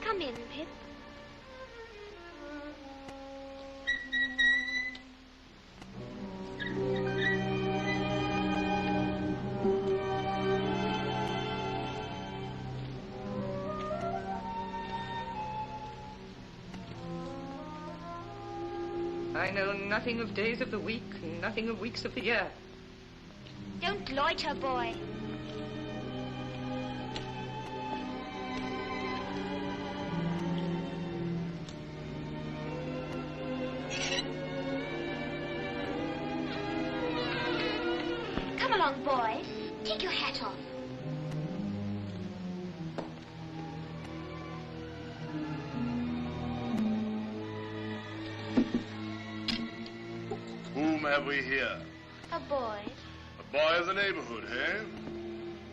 Come in, Pip. I know nothing of days of the week, nothing of weeks of the year. Don't loiter, boy. Come along, boy. Take your hat off. Whom have we here? A boy. A boy of the neighborhood, eh?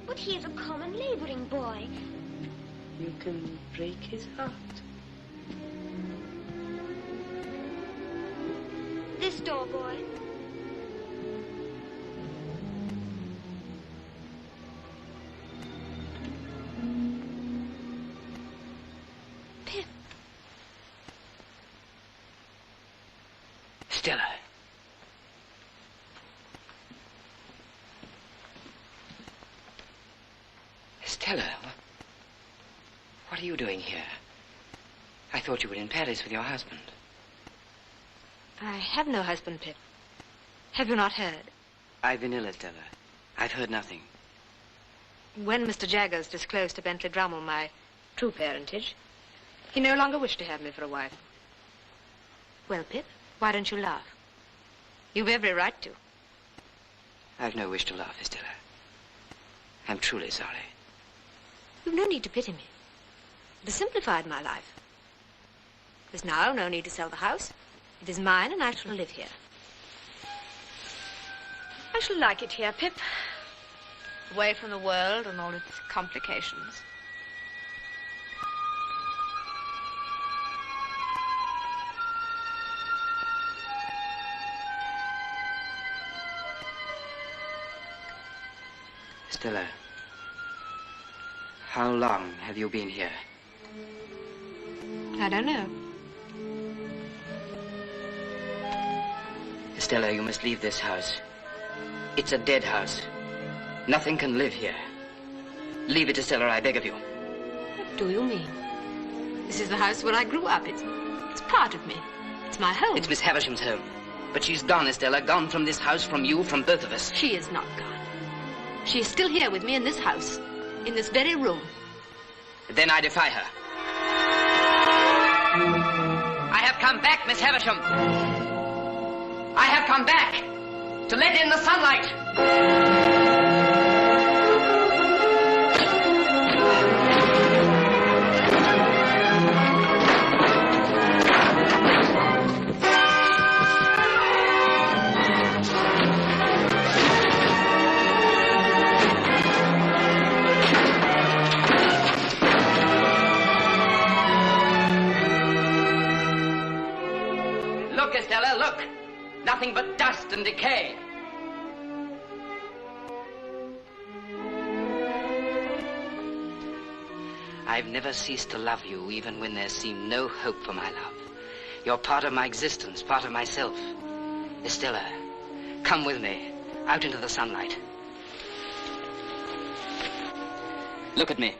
But he is a common laboring boy. You can break his heart. This door, boy. Pip. Stella. Stella, what are you doing here? I thought you were in Paris with your husband. I have no husband, Pip. Have you not heard? I've been ill, Stella. I've heard nothing. When Mr. Jaggers disclosed to Bentley Drummle my true parentage, he no longer wished to have me for a wife. Well, Pip, why don't you laugh? You've every right to. I've no wish to laugh, Stella. I'm truly sorry. You've no need to pity me. It has simplified my life. There's now no need to sell the house. It is mine, and I shall live here. I shall like it here, Pip. Away from the world and all its complications. Stella, how long have you been here? I don't know. Stella, you must leave this house. It's a dead house. Nothing can live here. Leave it, Stella, I beg of you. What do you mean? This is the house where I grew up. It's part of me. It's my home. It's Miss Havisham's home. But she's gone, Estella, gone from this house, from you, from both of us. She is not gone. She is still here with me in this house, in this very room. Then I defy her. I have come back, Miss Havisham. I have come back to let in the sunlight. Look, Estella, look. Nothing but dust and decay. I've never ceased to love you, even when there seemed no hope for my love. You're part of my existence, part of myself. Estella, come with me, out into the sunlight. Look at me.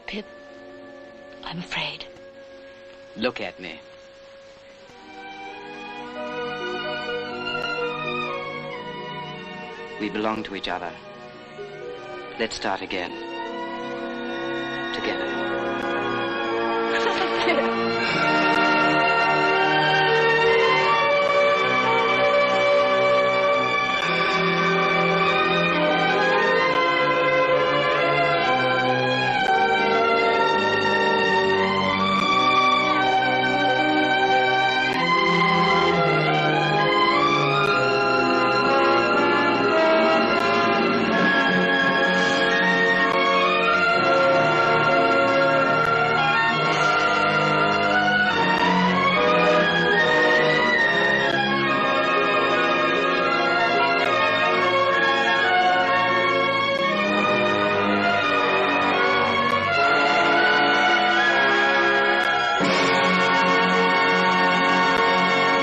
Pip, I'm afraid. Look at me. We belong to each other. Let's start again.